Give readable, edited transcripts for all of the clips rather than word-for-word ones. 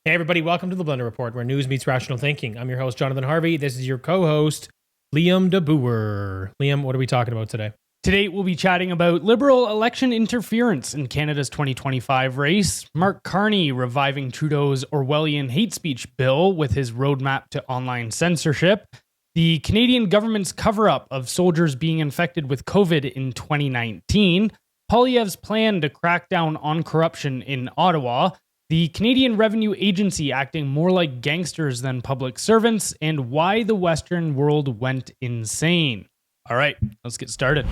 Hey everybody, welcome to the Blendr Report, where news meets rational thinking. I'm your host, Jonathan Harvey. This is your co-host, Liam DeBoer. Liam, what are we talking about today? Today, we'll be chatting about Liberal election interference in Canada's 2025 race, Mark Carney reviving Trudeau's Orwellian hate speech bill with his roadmap to online censorship, the Canadian government's cover-up of soldiers being infected with COVID in 2019, Poilievre's plan to crack down on corruption in Ottawa, the Canadian Revenue Agency acting more like gangsters than public servants, and why the Western world went insane. All right, let's get started.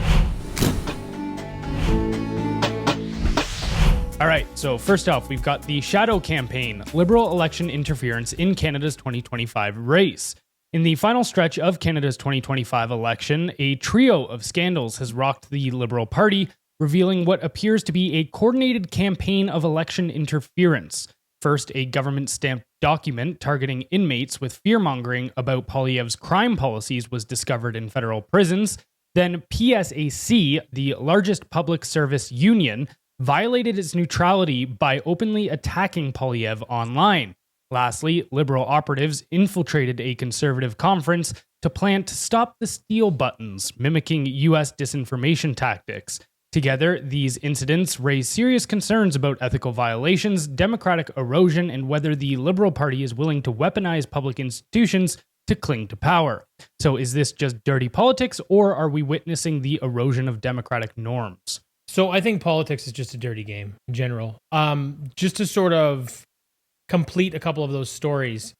All right, so first off, we've got the shadow campaign, Liberal election interference in Canada's 2025 race. In the final stretch of Canada's 2025 election, a trio of scandals has rocked the Liberal Party, revealing what appears to be a coordinated campaign of election interference. First, a government-stamped document targeting inmates with fear-mongering about Poilievre's crime policies was discovered in federal prisons. Then PSAC, the largest public service union, violated its neutrality by openly attacking Poilievre online. Lastly, Liberal operatives infiltrated a conservative conference to plant "Stop the Steal" buttons, mimicking U.S. disinformation tactics. Together, these incidents raise serious concerns about ethical violations, democratic erosion, and whether the Liberal Party is willing to weaponize public institutions to cling to power. So is this just dirty politics, or are we witnessing the erosion of democratic norms? So I think politics is just a dirty game in general. Just to sort of complete a couple of those stories.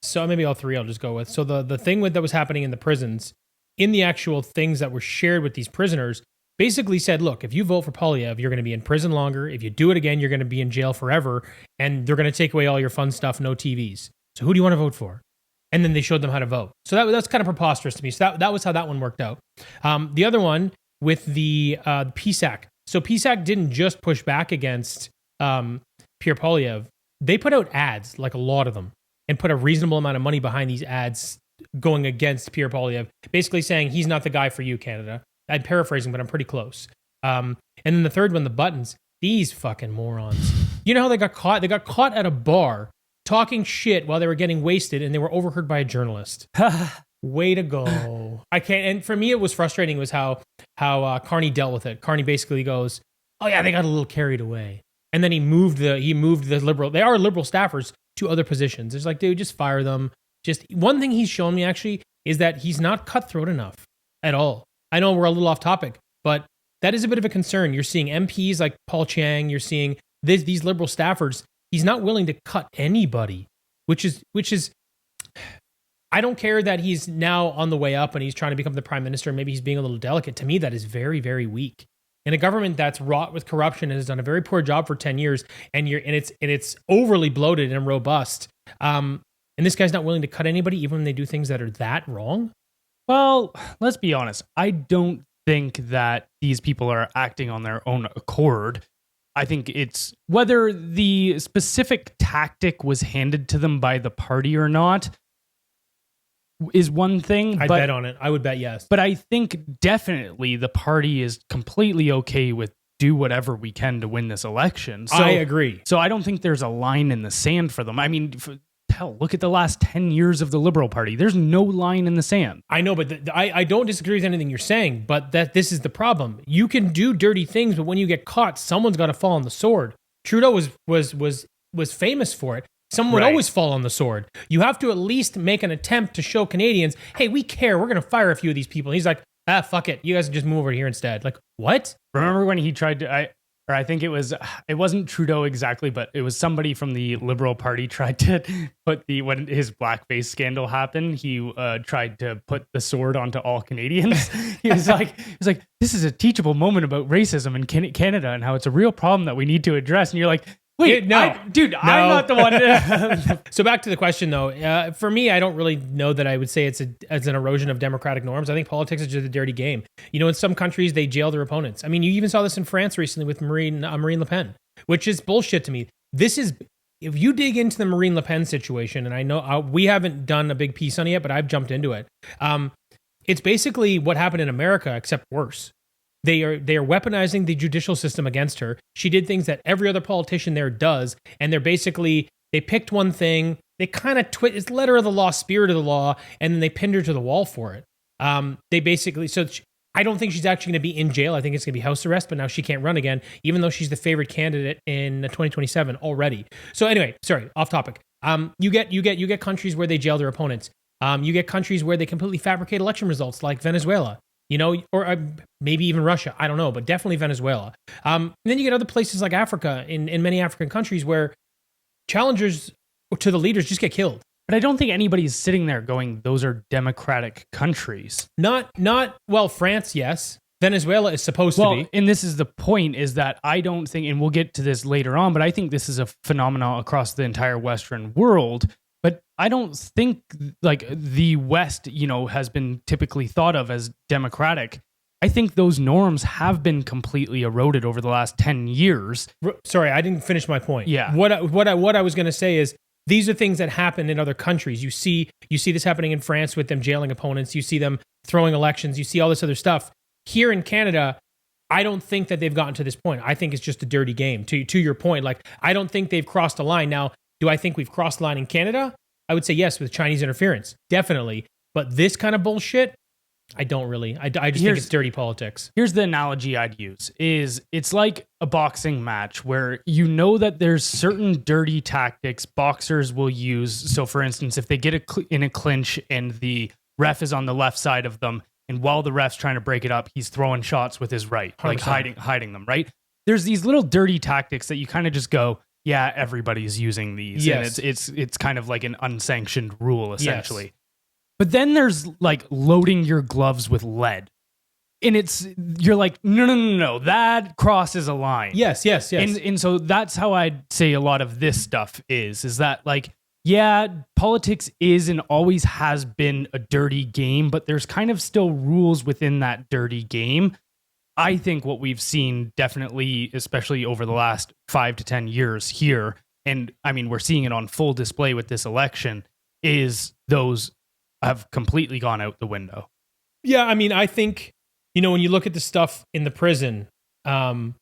So maybe all three I'll just go with. So the thing that was happening in the prisons, in the actual things that were shared with these prisoners, basically said, look, if you vote for Poilievre, you're going to be in prison longer. If you do it again, you're going to be in jail forever. And they're going to take away all your fun stuff, no TVs. So who do you want to vote for? And then they showed them how to vote. So that's kind of preposterous to me. So that was how that one worked out. The other one with the PSAC. So PSAC didn't just push back against Pierre Poilievre. They put out ads, like a lot of them, and put a reasonable amount of money behind these ads going against Pierre Poilievre, basically saying he's not the guy for you, Canada. I'm paraphrasing, but I'm pretty close. And then the third one, the buttons. These fucking morons. You know how they got caught? They got caught at a bar talking shit while they were getting wasted, and they were overheard by a journalist. Way to go. I can't. And for me, it was frustrating was how Carney dealt with it. Carney basically goes, oh yeah, they got a little carried away. And then he moved the Liberal, they are Liberal staffers, to other positions. It's like, dude, just fire them. Just one thing he's shown me actually is that he's not cutthroat enough at all. I know we're a little off topic, but that is a bit of a concern. You're seeing MPs like Paul Chang, you're seeing these Liberal staffers. He's not willing to cut anybody, which is, I don't care that he's now on the way up and he's trying to become the prime minister. Maybe he's being a little delicate. To me, that is very, very weak. In a government that's wrought with corruption and has done a very poor job for 10 years, and it's overly bloated and robust. And this guy's not willing to cut anybody, even when they do things that are that wrong. Well, let's be honest. I don't think that these people are acting on their own accord. I think it's whether the specific tactic was handed to them by the party or not is one thing. I'd bet on it. I would bet yes. But I think definitely the party is completely okay with do whatever we can to win this election. So, I agree. So I don't think there's a line in the sand for them. I mean, hell, look at the last 10 years of the Liberal Party. There's no line in the sand. I know, but I don't disagree with anything you're saying, but this is the problem. You can do dirty things, but when you get caught, someone's got to fall on the sword. Trudeau was famous for it. Someone would always fall on the sword. You have to at least make an attempt to show Canadians, hey, we care. We're going to fire a few of these people. And he's like, fuck it. You guys can just move over here instead. Like, what? Remember when he tried to, I think it wasn't Trudeau exactly, but it was somebody from the Liberal Party tried to put when his blackface scandal happened, he tried to put the sword onto all Canadians. He was like, this is a teachable moment about racism in Canada and how it's a real problem that we need to address. And you're like, wait, no. I'm not the one. So back to the question, though. For me, I don't really know that I would say it's an erosion of democratic norms. I think politics is just a dirty game. You know, in some countries, they jail their opponents. I mean, you even saw this in France recently with Marine Le Pen, which is bullshit to me. This is, if you dig into the Marine Le Pen situation, and I know we haven't done a big piece on it yet, but I've jumped into it. It's basically what happened in America, except worse. They are weaponizing the judicial system against her. She did things that every other politician there does, and they're basically They picked one thing. They kind of it's letter of the law, spirit of the law, and then they pinned her to the wall for it. They basically, I don't think she's actually going to be in jail. I think it's going to be house arrest, but now she can't run again, even though she's the favorite candidate in 2027 already. So anyway, sorry, off topic. You get countries where they jail their opponents. You get countries where they completely fabricate election results, like Venezuela, or maybe even Russia. I don't know, but definitely Venezuela. And then you get other places like Africa, in many African countries where challengers to the leaders just get killed. But I don't think anybody's sitting there going, those are democratic countries. Well, France, yes. Venezuela is supposed to be. And this is the point, is that I don't think, and we'll get to this later on, but I think this is a phenomenon across the entire Western world. But I don't think like the West, has been typically thought of as democratic. I think those norms have been completely eroded over the last 10 years. Sorry, I didn't finish my point. Yeah. What I was going to say is, these are things that happen in other countries. You see this happening in France with them jailing opponents. You see them throwing elections. You see all this other stuff. Here in Canada, I don't think that they've gotten to this point. I think it's just a dirty game. To your point, like, I don't think they've crossed a line. Now, do I think we've crossed the line in Canada? I would say yes, with Chinese interference. Definitely. But this kind of bullshit, I don't really. I just think it's dirty politics. Here's the analogy I'd use: it's like a boxing match where that there's certain dirty tactics boxers will use. So, for instance, if they get in a clinch and the ref is on the left side of them, and while the ref's trying to break it up, he's throwing shots with his right, 100%. Like hiding them. Right? There's these little dirty tactics that you kind of just go, yeah, everybody's using these. Yes. And it's kind of like an unsanctioned rule, essentially. Yes. But then there's like loading your gloves with lead. And you're like, no, that crosses a line. Yes. And so that's how I'd say a lot of this stuff is that, like, yeah, politics is and always has been a dirty game, but there's kind of still rules within that dirty game. I think what we've seen definitely, especially over the last 5 to 10 years here, and I mean, we're seeing it on full display with this election, is those have completely gone out the window. Yeah, I mean, I think, when you look at the stuff in the prison, I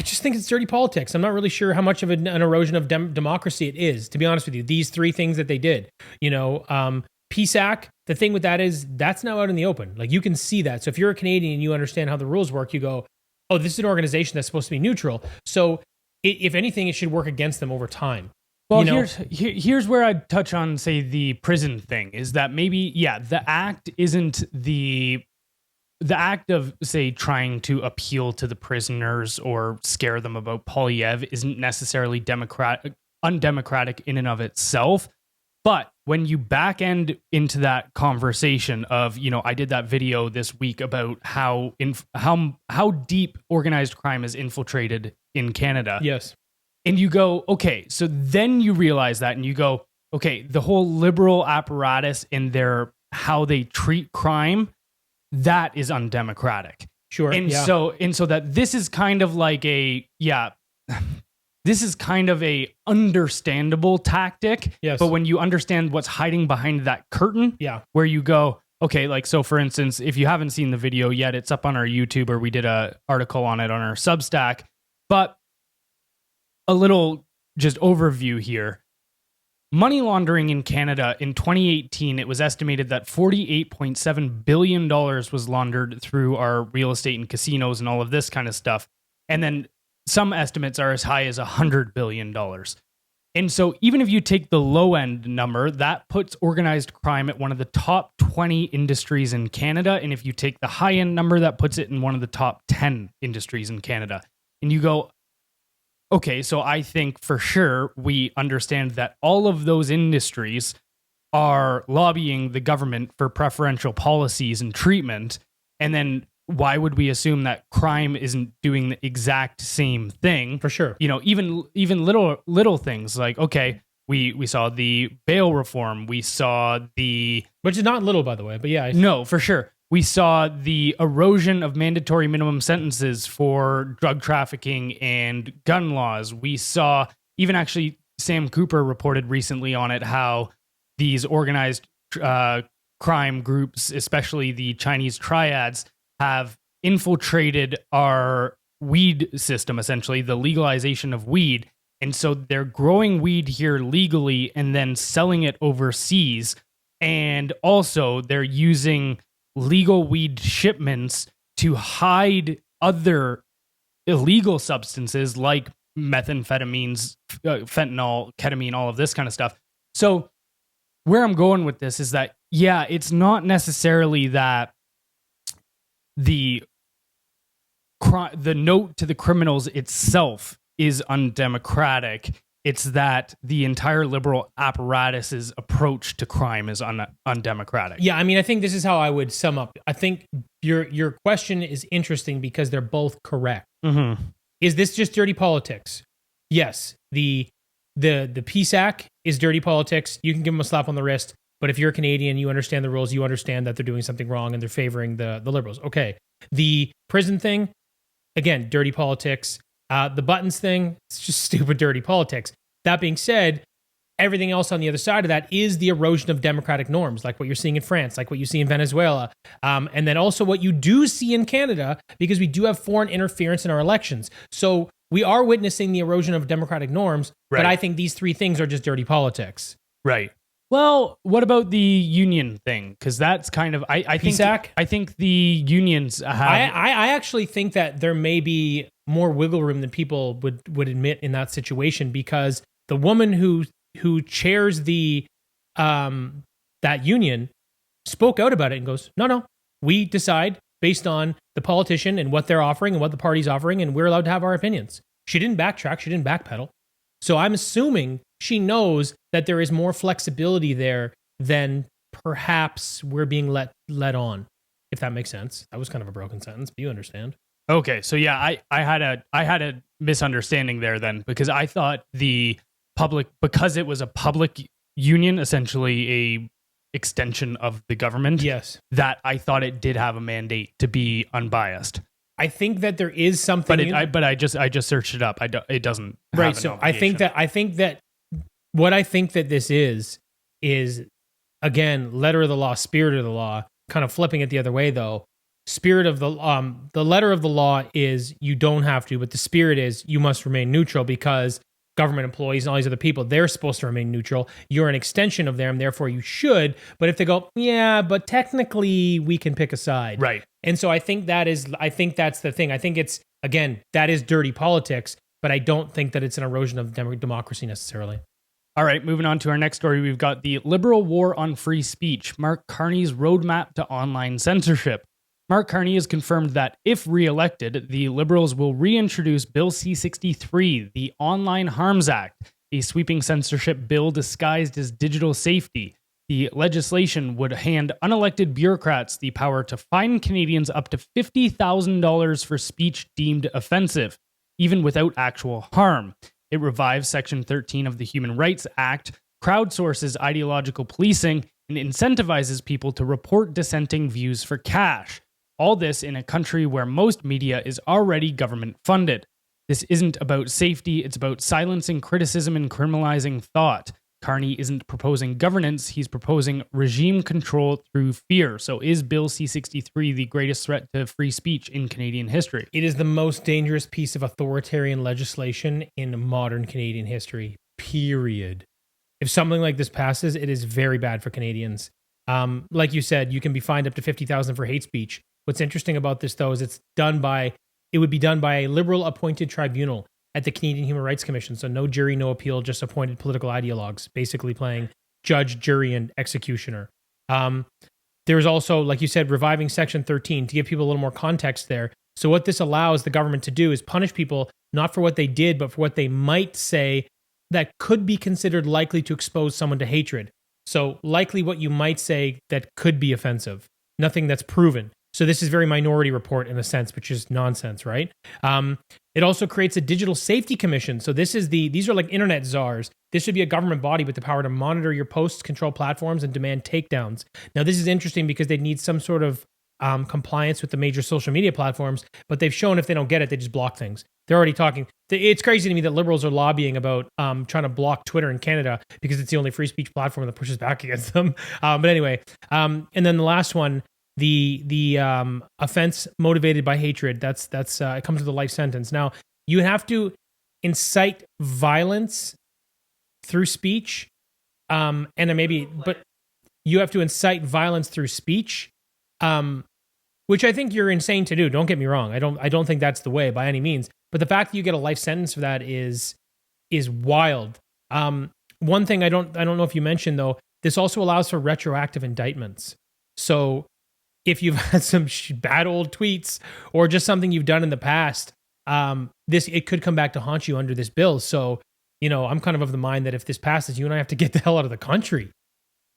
just think it's dirty politics. I'm not really sure how much of an erosion of democracy it is, to be honest with you. These three things that they did, PSAC, the thing with that is that's now out in the open. Like, you can see that. So if you're a Canadian and you understand how the rules work, you go, oh, this is an organization that's supposed to be neutral. So if anything, it should work against them over time. Well, here's where I'd touch on, say, the prison thing, is that maybe, the act isn't the act of, say, trying to appeal to the prisoners or scare them about Poilievre isn't necessarily undemocratic in and of itself. But when you back end into that conversation of, I did that video this week about how deep organized crime is infiltrated in Canada. Yes. And you go, okay, so then you realize that and you go, okay, the whole liberal apparatus and how they treat crime, that is undemocratic. Sure. And so that this is kind of like this is kind of a understandable tactic. Yes. But when you understand what's hiding behind that curtain, where you go, okay, like, so for instance, if you haven't seen the video yet, it's up on our YouTube, or we did an article on it on our Substack. But a little just overview here. Money laundering in Canada in 2018, it was estimated that $48.7 billion was laundered through our real estate and casinos and all of this kind of stuff. And then some estimates are as high as $100 billion. And so even if you take the low end number, that puts organized crime at one of the top 20 industries in Canada. And if you take the high end number, that puts it in one of the top 10 industries in Canada. And you go, okay, so I think for sure we understand that all of those industries are lobbying the government for preferential policies and treatment. And then why would we assume that crime isn't doing the exact same thing? For sure. Even little things like, okay, we saw the bail reform. We saw which is not little, by the way, but yeah. No, for sure. We saw the erosion of mandatory minimum sentences for drug trafficking and gun laws. We saw, even actually, Sam Cooper reported recently on it, how these organized crime groups, especially the Chinese triads, have infiltrated our weed system, essentially, the legalization of weed. And so they're growing weed here legally and then selling it overseas. And also they're using legal weed shipments to hide other illegal substances like methamphetamines, fentanyl, ketamine, all of this kind of stuff. So where I'm going with this is that, yeah, it's not necessarily that the note to the criminals itself is undemocratic. It's that the entire liberal apparatus's approach to crime is undemocratic. Yeah, I mean, I think this is how I would sum up. I think your question is interesting because they're both correct. Mm-hmm. Is this just dirty politics? Yes. The PSAC is dirty politics. You can give them a slap on the wrist, but if you're a Canadian, you understand the rules, you understand that they're doing something wrong and they're favoring the liberals. Okay. The prison thing, again, dirty politics. The buttons thing, it's just stupid, dirty politics. That being said, everything else on the other side of that is the erosion of democratic norms, like what you're seeing in France, like what you see in Venezuela, and then also what you do see in Canada, because we do have foreign interference in our elections. So we are witnessing the erosion of democratic norms, but I think these three things are just dirty politics. Right. Well, what about the union thing? Because that's kind of I think the unions have. I actually think that there may be more wiggle room than people would admit in that situation, because the woman who chairs the that union spoke out about it and goes, no, we decide based on the politician and what they're offering and what the party's offering, and we're allowed to have our opinions. She didn't backtrack. She didn't backpedal. So I'm assuming she knows that there is more flexibility there than perhaps we're being let on, if that makes sense. That was kind of a broken sentence, but you understand. Okay, so yeah, I had a misunderstanding there then, because I thought the public, because it was a public union, essentially a extension of the government. Yes, that I thought it did have a mandate to be unbiased. I think that there is something, but I just searched it up. It doesn't. Right. So I think that what I think that this is again, letter of the law, spirit of the law. Kind of flipping it the other way though. Spirit of the letter of the law is you don't have to, but the spirit is you must remain neutral, because government employees and all these other people, they're supposed to remain neutral. You're an extension of them, therefore you should. But if they go, yeah, but technically we can pick a side. Right. And so I think that's the thing. I think it's, again, that is dirty politics, but I don't think that it's an erosion of democracy necessarily. All right, moving on to our next story. We've got the liberal war on free speech, Mark Carney's roadmap to online censorship. Mark Carney has confirmed that if re-elected, the Liberals will reintroduce Bill C-63, the Online Harms Act, a sweeping censorship bill disguised as digital safety. The legislation would hand unelected bureaucrats the power to fine Canadians up to $50,000 for speech deemed offensive, even without actual harm. It revives Section 13 of the Human Rights Act, crowdsources ideological policing, and incentivizes people to report dissenting views for cash. All this in a country where most media is already government funded. This isn't about safety, it's about silencing criticism and criminalizing thought. Carney isn't proposing governance, he's proposing regime control through fear. So is Bill C-63 the greatest threat to free speech in Canadian history? It is the most dangerous piece of authoritarian legislation in modern Canadian history, period. If something like this passes, it is very bad for Canadians. Like you said, you can be fined up to $50,000 for hate speech. What's interesting about this, though, is it would be done by a Liberal appointed tribunal at the Canadian Human Rights Commission. So no jury, no appeal, just appointed political ideologues, basically playing judge, jury, and executioner. There's also, like you said, reviving Section 13 to give people a little more context there. So what this allows the government to do is punish people not for what they did, but for what they might say that could be considered likely to expose someone to hatred. So likely what you might say that could be offensive. Nothing that's proven. So this is very Minority Report in a sense, which is nonsense, right? It also creates a digital safety commission. So these are like internet czars. This should be a government body with the power to monitor your posts, control platforms, and demand takedowns. Now, this is interesting because they need some sort of compliance with the major social media platforms, but they've shown if they don't get it, they just block things. They're already talking. It's crazy to me that Liberals are lobbying about trying to block Twitter in Canada because it's the only free speech platform that pushes back against them. But anyway, and then the last one, the offense motivated by hatred. That's it comes with a life sentence. Now you have to incite violence through speech, and then maybe, but you have to incite violence through speech, which I think you're insane to do. Don't get me wrong. I don't think that's the way by any means. But the fact that you get a life sentence for that is wild. One thing I don't know if you mentioned though, this also allows for retroactive indictments. So if you've had some bad old tweets or just something you've done in the past, it could come back to haunt you under this bill. So, I'm kind of the mind that if this passes, you and I have to get the hell out of the country.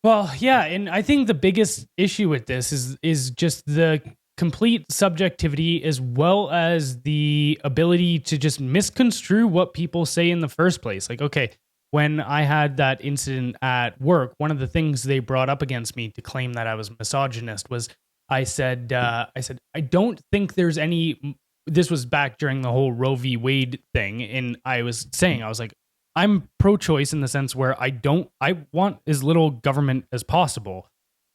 Well, yeah, and I think the biggest issue with this is just the complete subjectivity, as well as the ability to just misconstrue what people say in the first place. Like, okay, when I had that incident at work, one of the things they brought up against me to claim that I was misogynist was I said, I don't think there's any. This was back during the whole Roe v. Wade thing, and I was like, I'm pro-choice in the sense where I want as little government as possible.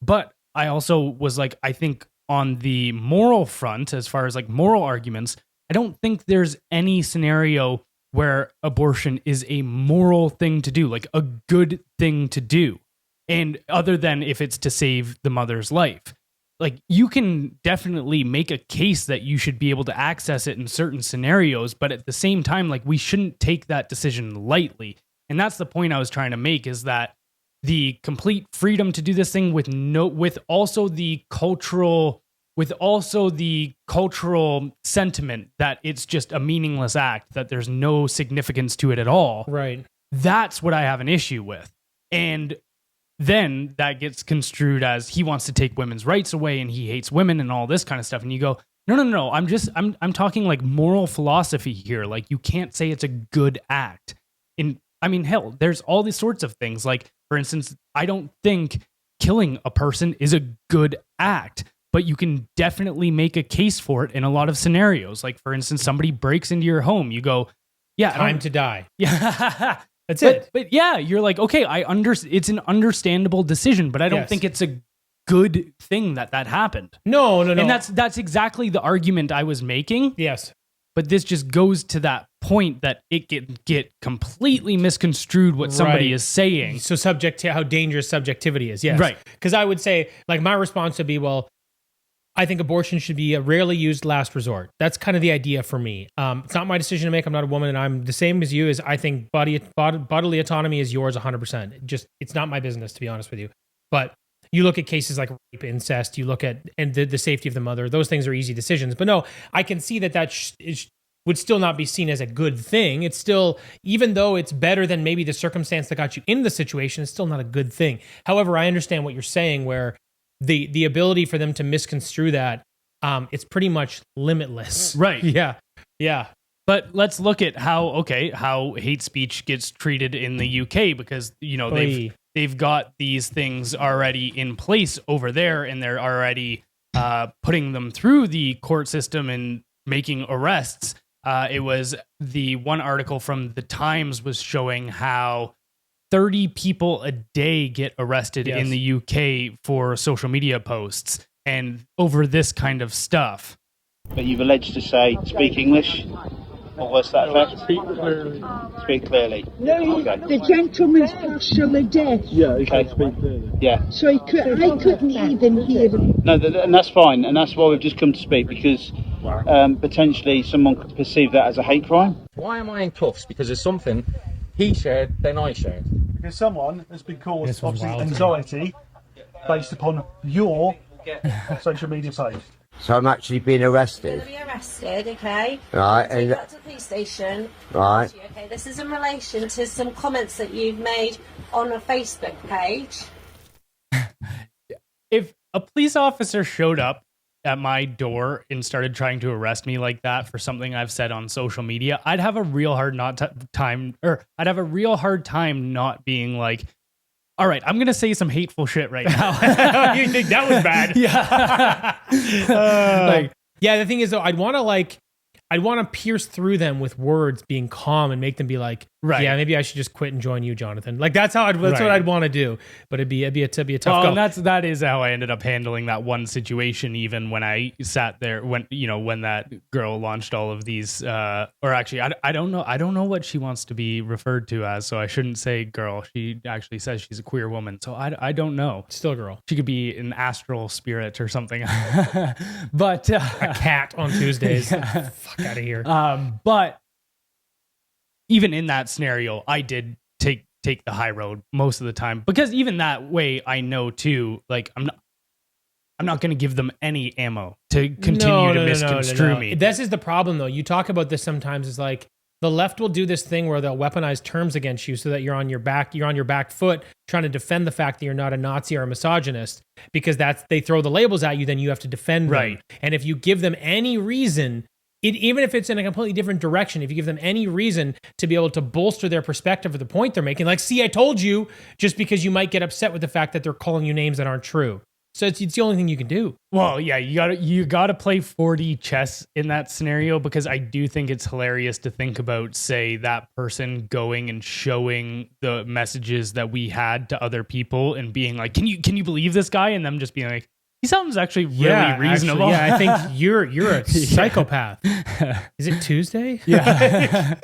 But I also was like, I think on the moral front, as far as like moral arguments, I don't think there's any scenario where abortion is a moral thing to do, like a good thing to do. And other than if it's to save the mother's life. Like, you can definitely make a case that you should be able to access it in certain scenarios, but at the same time, like, we shouldn't take that decision lightly. And that's the point I was trying to make, is that the complete freedom to do this thing with also the cultural sentiment that it's just a meaningless act, that there's no significance to it at all. Right. That's what I have an issue with. And then that gets construed as he wants to take women's rights away and he hates women and all this kind of stuff. And you go, no. I'm talking like moral philosophy here. Like, you can't say it's a good act. And I mean, hell, there's all these sorts of things. Like, for instance, I don't think killing a person is a good act, but you can definitely make a case for it in a lot of scenarios. Like, for instance, somebody breaks into your home. You go, yeah, time to die. Yeah. That's it. But yeah, you're like, okay, it's an understandable decision, but I don't think it's a good thing that happened. No. And that's exactly the argument I was making. Yes. But this just goes to that point that it get completely misconstrued what somebody is saying. So subject to how dangerous subjectivity is. Yes. Right. Because I would say, like, my response would be, well, I think abortion should be a rarely used last resort. That's kind of the idea for me. It's not my decision to make. I'm not a woman, and I'm the same as you. As I think bodily autonomy is yours 100%. It's not my business, to be honest with you. But you look at cases like rape, incest. You look at the safety of the mother. Those things are easy decisions. But no, I can see that would still not be seen as a good thing. It's still, even though it's better than maybe the circumstance that got you in the situation, it's still not a good thing. However, I understand what you're saying, where the ability for them to misconstrue that, it's pretty much limitless. Right. Yeah. But let's look at how hate speech gets treated in the UK, because, they've got these things already in place over there, and they're already putting them through the court system and making arrests. It was the one article from the Times was showing how 30 people a day get arrested in the UK for social media posts and over this kind of stuff. But you've alleged to say, speak English, or what's that effect? Speak clearly. Speak clearly. No, okay. The gentleman's partially deaf. Yeah, he can speak clearly. Yeah. So I couldn't even hear him. No, and that's fine, and that's why we've just come to speak, because potentially someone could perceive that as a hate crime. Why am I in cuffs? Because there's something he shared, then I shared. Because someone has been caused obviously anxiety based upon your social media page. So I'm actually being arrested. You're going to be arrested, okay? Right. So you got to the police station. Right. Okay, this is in relation to some comments that you've made on a Facebook page. If a police officer showed up at my door and started trying to arrest me like that for something I've said on social media, I'd have a real hard time not being like, all right, I'm going to say some hateful shit right now. You think that was bad? Yeah. The thing is, though, I'd want to pierce through them with words, being calm, and make them be like, Right. Yeah, maybe I should just quit and join you, Jonathan. Like that's what I'd want to do. But it'd be a tough go. And that is how I ended up handling that one situation. Even when I sat there, when that girl launched all of these, or actually, I don't know what she wants to be referred to as, so I shouldn't say girl. She actually says she's a queer woman, so I don't know. Still a girl. She could be an astral spirit or something. But a cat on Tuesdays. Yeah. Fuck out of here. But even in that scenario, I did take the high road most of the time, because even that way, I know too, like I'm not going to give them any ammo to continue to misconstrue me. This is the problem, though. You talk about this sometimes. Is like the left will do this thing where they'll weaponize terms against you so that you're on your back foot trying to defend the fact that you're not a Nazi or a misogynist, because they throw the labels at you, then you have to defend them. And if you give them any reason, even if it's in a completely different direction, if you give them any reason to be able to bolster their perspective or the point they're making, like, see, I told you, just because you might get upset with the fact that they're calling you names that aren't true. So it's the only thing you can do. Well, yeah, you gotta play 4D chess in that scenario, because I do think it's hilarious to think about, say, that person going and showing the messages that we had to other people and being like, can you believe this guy? And them just being like, he sounds actually really reasonable. Actually, I think you're a psychopath. Is it Tuesday? Yeah.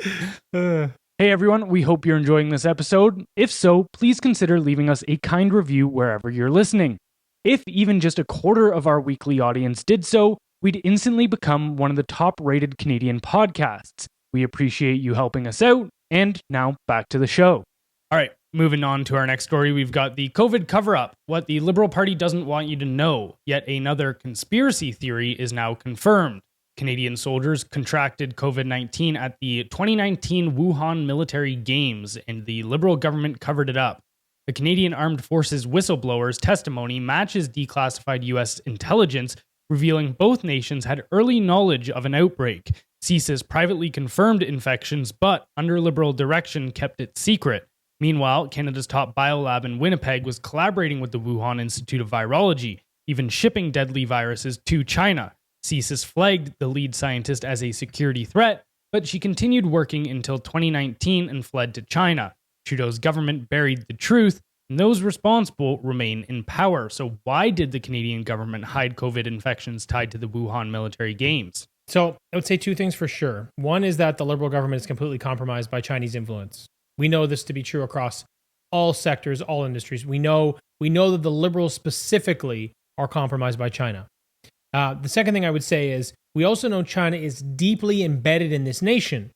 Hey everyone, we hope you're enjoying this episode. If so, please consider leaving us a kind review wherever you're listening. If even just a quarter of our weekly audience did so, we'd instantly become one of the top-rated Canadian podcasts. We appreciate you helping us out, and now back to the show. All right, moving on to our next story, we've got the COVID cover-up, what the Liberal Party doesn't want you to know. Yet another conspiracy theory is now confirmed. Canadian soldiers contracted COVID-19 at the 2019 Wuhan Military Games, and the Liberal government covered it up. The Canadian Armed Forces whistleblower's testimony matches declassified U.S. intelligence, revealing both nations had early knowledge of an outbreak. CSIS privately confirmed infections, but under Liberal direction kept it secret. Meanwhile, Canada's top biolab in Winnipeg was collaborating with the Wuhan Institute of Virology, even shipping deadly viruses to China. CSIS flagged the lead scientist as a security threat, but she continued working until 2019 and fled to China. Trudeau's government buried the truth, and those responsible remain in power. So why did the Canadian government hide COVID infections tied to the Wuhan Military Games? So I would say two things for sure. One is that the Liberal government is completely compromised by Chinese influence. We know this to be true across all sectors, all industries. We know that the Liberals specifically are compromised by China. The second thing I would say is we also know China is deeply embedded in this nation.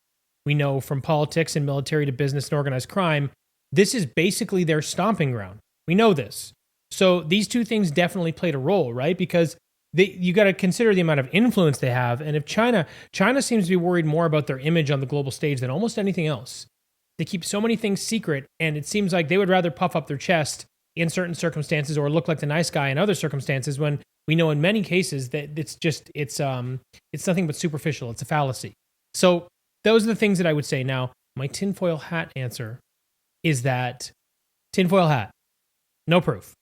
We know from politics and military to business and organized crime, this is basically their stomping ground. We know this. So these two things definitely played a role, right? Because you got to consider the amount of influence they have. And if China seems to be worried more about their image on the global stage than almost anything else. They keep so many things secret, and it seems like they would rather puff up their chest in certain circumstances or look like the nice guy in other circumstances, when we know in many cases that it's nothing but superficial. It's a fallacy. So those are the things that I would say. Now, my tinfoil hat answer is that tinfoil hat, no proof.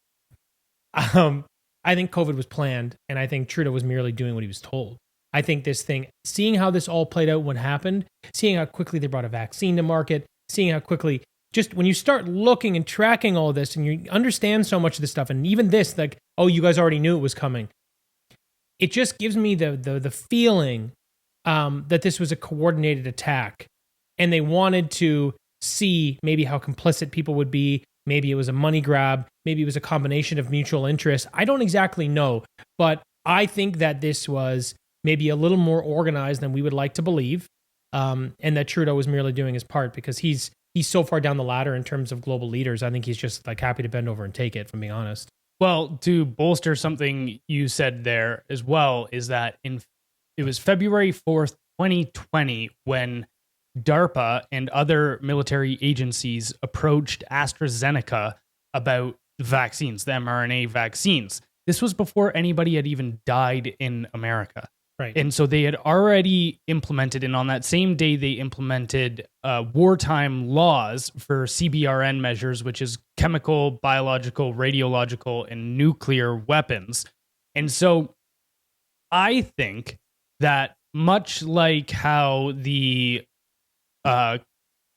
I think COVID was planned, and I think Trudeau was merely doing what he was told. I think this thing, seeing how this all played out when it happened, seeing how quickly they brought a vaccine to market, seeing how quickly, just when you start looking and tracking all this and you understand so much of this stuff, and even this, like, oh, you guys already knew it was coming. It just gives me the feeling that this was a coordinated attack, and they wanted to see maybe how complicit people would be. Maybe it was a money grab. Maybe it was a combination of mutual interests. I don't exactly know, but I think that this was maybe a little more organized than we would like to believe, and that Trudeau was merely doing his part because he's so far down the ladder in terms of global leaders. I think he's just like happy to bend over and take it, if I'm being honest. Well, to bolster something you said there as well, is that it was February 4th, 2020, when DARPA and other military agencies approached AstraZeneca about vaccines, the mRNA vaccines. This was before anybody had even died in America. Right. And so they had already implemented, and on that same day, they implemented wartime laws for CBRN measures, which is chemical, biological, radiological, and nuclear weapons. And so I think that much like how the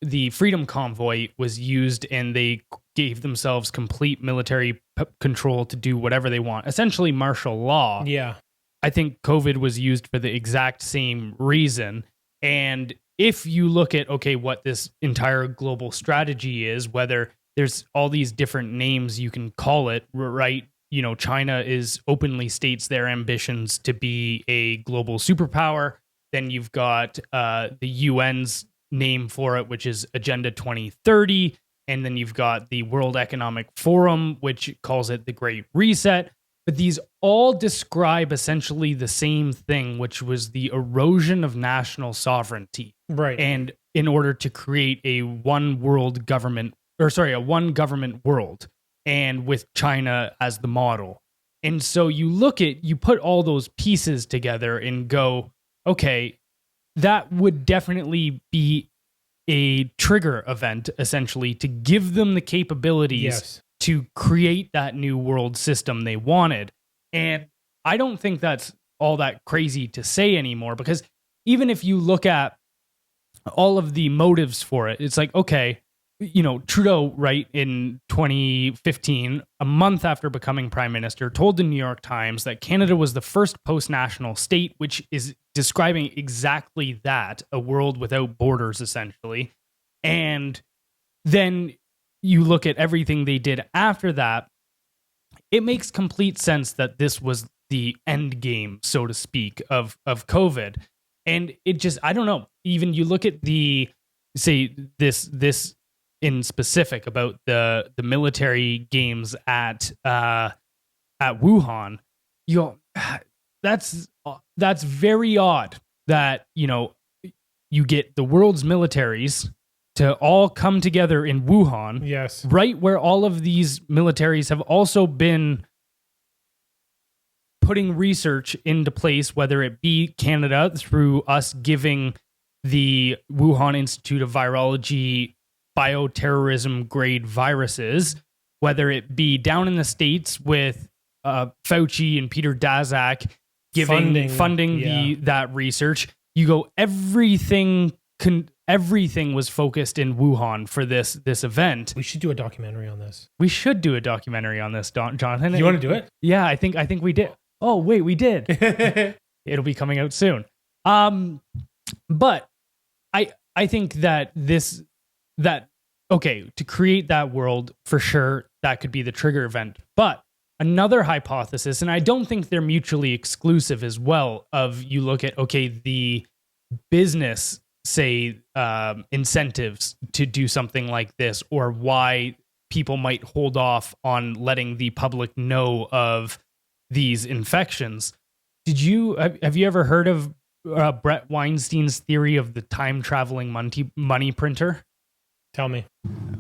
the Freedom Convoy was used and they gave themselves complete military control to do whatever they want, essentially martial law. Yeah. I think COVID was used for the exact same reason. And if you look at, okay, what this entire global strategy is, whether there's all these different names you can call it, right? You know, China openly states their ambitions to be a global superpower. Then you've got the UN's name for it, which is Agenda 2030. And then you've got the World Economic Forum, which calls it the Great Reset. But these all describe essentially the same thing, which was the erosion of national sovereignty. Right. And in order to create a one government world, and with China as the model. And so you put all those pieces together and go, okay, that would definitely be a trigger event, essentially, to give them the capabilities to create that new world system they wanted. And I don't think that's all that crazy to say anymore, because even if you look at all of the motives for it, it's like, okay, you know, Trudeau, right, in 2015, a month after becoming prime minister, told the New York Times that Canada was the first post-national state, which is describing exactly that, a world without borders, essentially. And then you look at everything they did after that, it makes complete sense that this was the end game, so to speak, of COVID. And it just, I don't know, even you look at this in specific about the military games at Wuhan, you know, that's very odd that, you know, you get the world's militaries to all come together in Wuhan, yes, right where all of these militaries have also been putting research into place, whether it be Canada through us giving the Wuhan Institute of Virology bioterrorism grade viruses, whether it be down in the States with Fauci and Peter Daszak funding that research. You go, everything was focused in Wuhan for this event. We should do a documentary on this. We should do a documentary on this, Jonathan. You want to do it? Yeah, I think we did. Oh, wait, we did. It'll be coming out soon. But I think that to create that world, for sure, that could be the trigger event. But another hypothesis, and I don't think they're mutually exclusive as well, of you look at, okay, the business, say, incentives to do something like this, or why people might hold off on letting the public know of these infections. Have you ever heard of Bret Weinstein's theory of the time-traveling money printer? Tell me.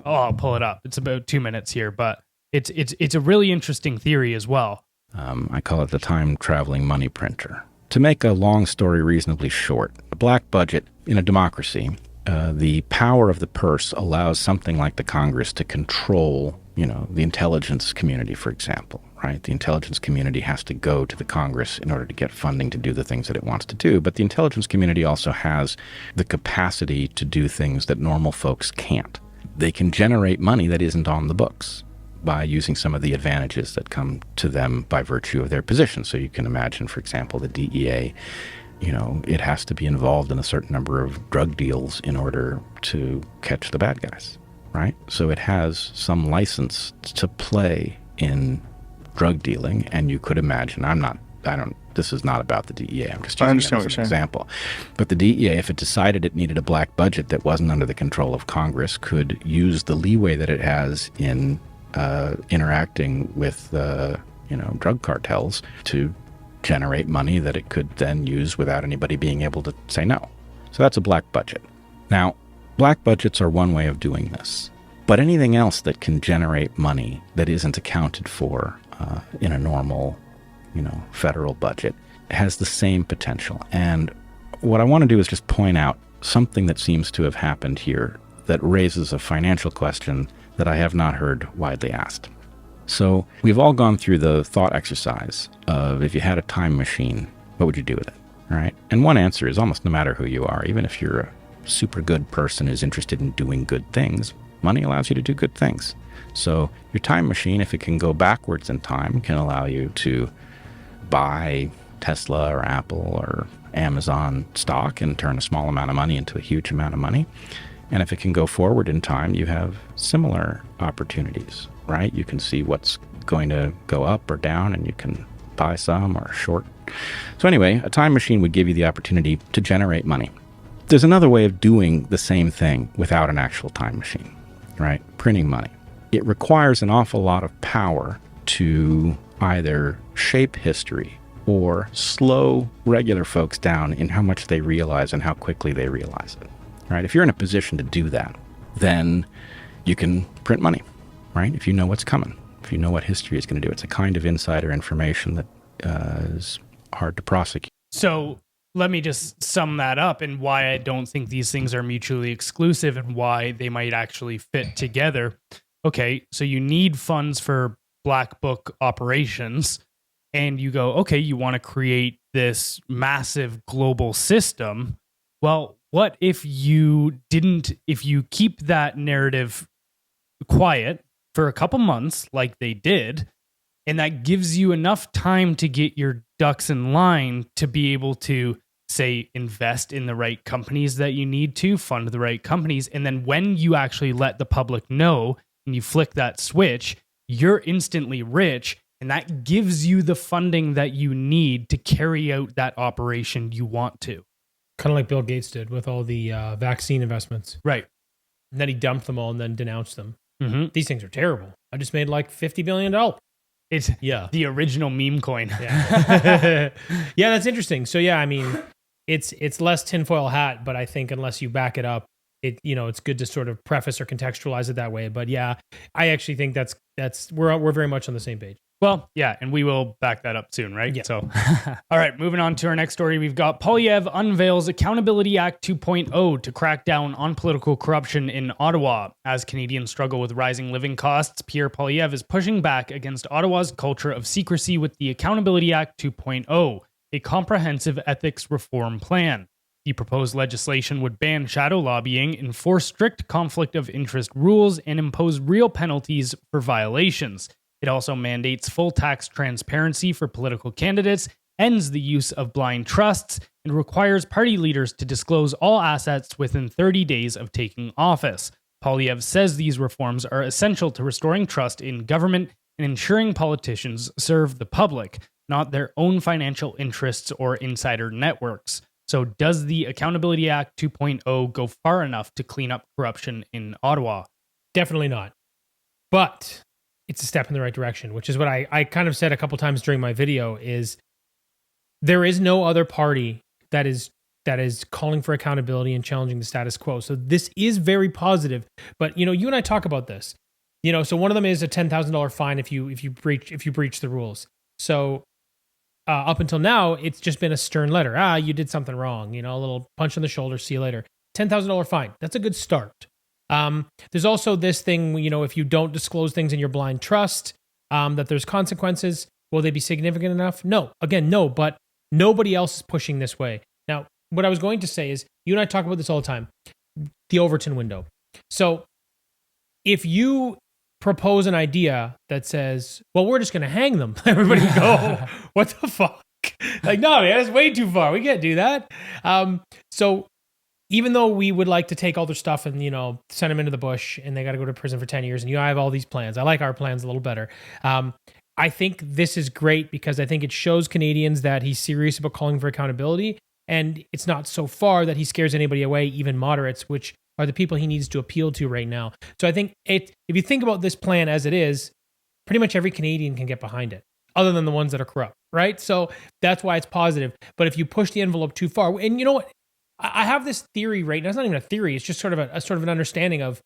Oh, I'll pull it up. It's about 2 minutes here, but it's a really interesting theory as well. I call it the time-traveling money printer. To make a long story reasonably short, a black budget in a democracy, the power of the purse allows something like the Congress to control, you know, the intelligence community, for example, right? The intelligence community has to go to the Congress in order to get funding to do the things that it wants to do. But the intelligence community also has the capacity to do things that normal folks can't. They can generate money that isn't on the books by using some of the advantages that come to them by virtue of their position. So you can imagine, for example, the DEA, you know, it has to be involved in a certain number of drug deals in order to catch the bad guys, right? So it has some license to play in drug dealing, and you could imagine, this is not about the DEA, I'm just using it as an example. But the DEA, if it decided it needed a black budget that wasn't under the control of Congress, could use the leeway that it has in interacting with drug cartels to generate money that it could then use without anybody being able to say no. So that's a black budget. Now, black budgets are one way of doing this, but anything else that can generate money that isn't accounted for in a normal, federal budget has the same potential. And what I want to do is just point out something that seems to have happened here that raises a financial question that I have not heard widely asked. So we've all gone through the thought exercise of, if you had a time machine, what would you do with it, right? And one answer is, almost no matter who you are, even if you're super good person who's interested in doing good things, money allows you to do good things. So your time machine, if it can go backwards in time, can allow you to buy Tesla or Apple or Amazon stock and turn a small amount of money into a huge amount of money. And if it can go forward in time, you have similar opportunities, right? You can see what's going to go up or down, and you can buy some or short. So anyway, a time machine would give you the opportunity to generate money. There's another way of doing the same thing without an actual time machine, right? Printing money. It requires an awful lot of power to either shape history or slow regular folks down in how much they realize and how quickly they realize it, right? If you're in a position to do that, then you can print money, right? If you know what's coming, if you know what history is going to do. It's a kind of insider information that is hard to prosecute. So let me just sum that up and why I don't think these things are mutually exclusive and why they might actually fit together. Okay, so you need funds for Black Book operations, and you go, okay, you want to create this massive global system. Well, what if you keep that narrative quiet for a couple months like they did, and that gives you enough time to get your ducks in line to be able to, say, invest in the right companies that you need to, fund the right companies, and then when you actually let the public know and you flick that switch, you're instantly rich, and that gives you the funding that you need to carry out that operation you want to. Kind of like Bill Gates did with all the vaccine investments. Right. And then he dumped them all and then denounced them. Mm-hmm. These things are terrible. I just made like $50 billion. It's the original meme coin. Yeah. Yeah, that's interesting. So yeah, I mean, it's less tinfoil hat, but I think unless you back it up, it's good to sort of preface or contextualize it that way. But yeah, I actually think we're very much on the same page. Well, yeah, and we will back that up soon, right? Yeah. So, all right, moving on to our next story. We've got Poilievre unveils Accountability Act 2.0 to crack down on political corruption in Ottawa. As Canadians struggle with rising living costs, Pierre Poilievre is pushing back against Ottawa's culture of secrecy with the Accountability Act 2.0, a comprehensive ethics reform plan. The proposed legislation would ban shadow lobbying, enforce strict conflict of interest rules, and impose real penalties for violations. It also mandates full tax transparency for political candidates, ends the use of blind trusts, and requires party leaders to disclose all assets within 30 days of taking office. Poilievre says these reforms are essential to restoring trust in government and ensuring politicians serve the public, not their own financial interests or insider networks. So does the Accountability Act 2.0 go far enough to clean up corruption in Ottawa? Definitely not. But it's a step in the right direction, which is what I kind of said a couple times during my video, is there is no other party that is calling for accountability and challenging the status quo. So this is very positive. But you and I talk about this. So one of them is a $10,000 fine if you breach the rules. So up until now, it's just been a stern letter. You did something wrong. A little punch on the shoulder. See you later. $10,000 fine. That's a good start. There's also this thing, if you don't disclose things in your blind trust, that there's consequences. Will they be significant enough? No. Again, no, but nobody else is pushing this way. Now, what I was going to say is, you and I talk about this all the time, the Overton window. So if you propose an idea that says, well, we're just going to hang them, everybody go, what the fuck? Like, no, man, that's way too far. We can't do that. So even though we would like to take all their stuff and, send them into the bush and they got to go to prison for 10 years and I have all these plans. I like our plans a little better. I think this is great because I think it shows Canadians that he's serious about calling for accountability, and it's not so far that he scares anybody away, even moderates, which are the people he needs to appeal to right now. So I think if you think about this plan as it is, pretty much every Canadian can get behind it, other than the ones that are corrupt, right? So that's why it's positive. But if you push the envelope too far, and you know what? I have this theory right now. It's not even a theory. It's just sort of an understanding of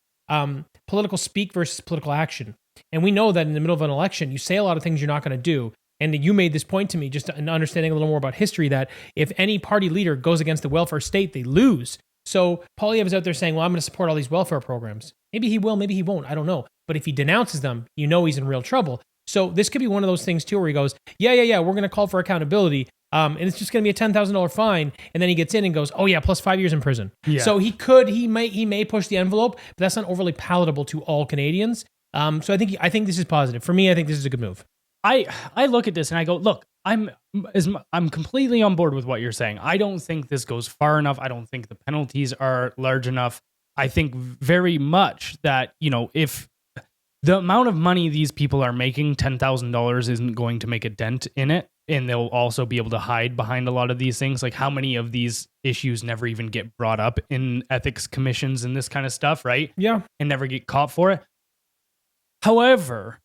political speak versus political action. And we know that in the middle of an election, you say a lot of things you're not going to do. And you made this point to me, just understanding a little more about history, that if any party leader goes against the welfare state, they lose. So Poilievre is out there saying, well, I'm going to support all these welfare programs. Maybe he will, maybe he won't. I don't know. But if he denounces them, he's in real trouble. So this could be one of those things too, where he goes, yeah, we're going to call for accountability. And it's just going to be a $10,000 fine. And then he gets in and goes, oh yeah, plus 5 years in prison. Yeah. So he may push the envelope, but that's not overly palatable to all Canadians. So I think this is positive. For me, I think this is a good move. I look at this and I go, look, I'm completely on board with what you're saying. I don't think this goes far enough. I don't think the penalties are large enough. I think very much that, if the amount of money these people are making, $10,000 isn't going to make a dent in it. And they'll also be able to hide behind a lot of these things. Like how many of these issues never even get brought up in ethics commissions and this kind of stuff, right? Yeah. And never get caught for it. However,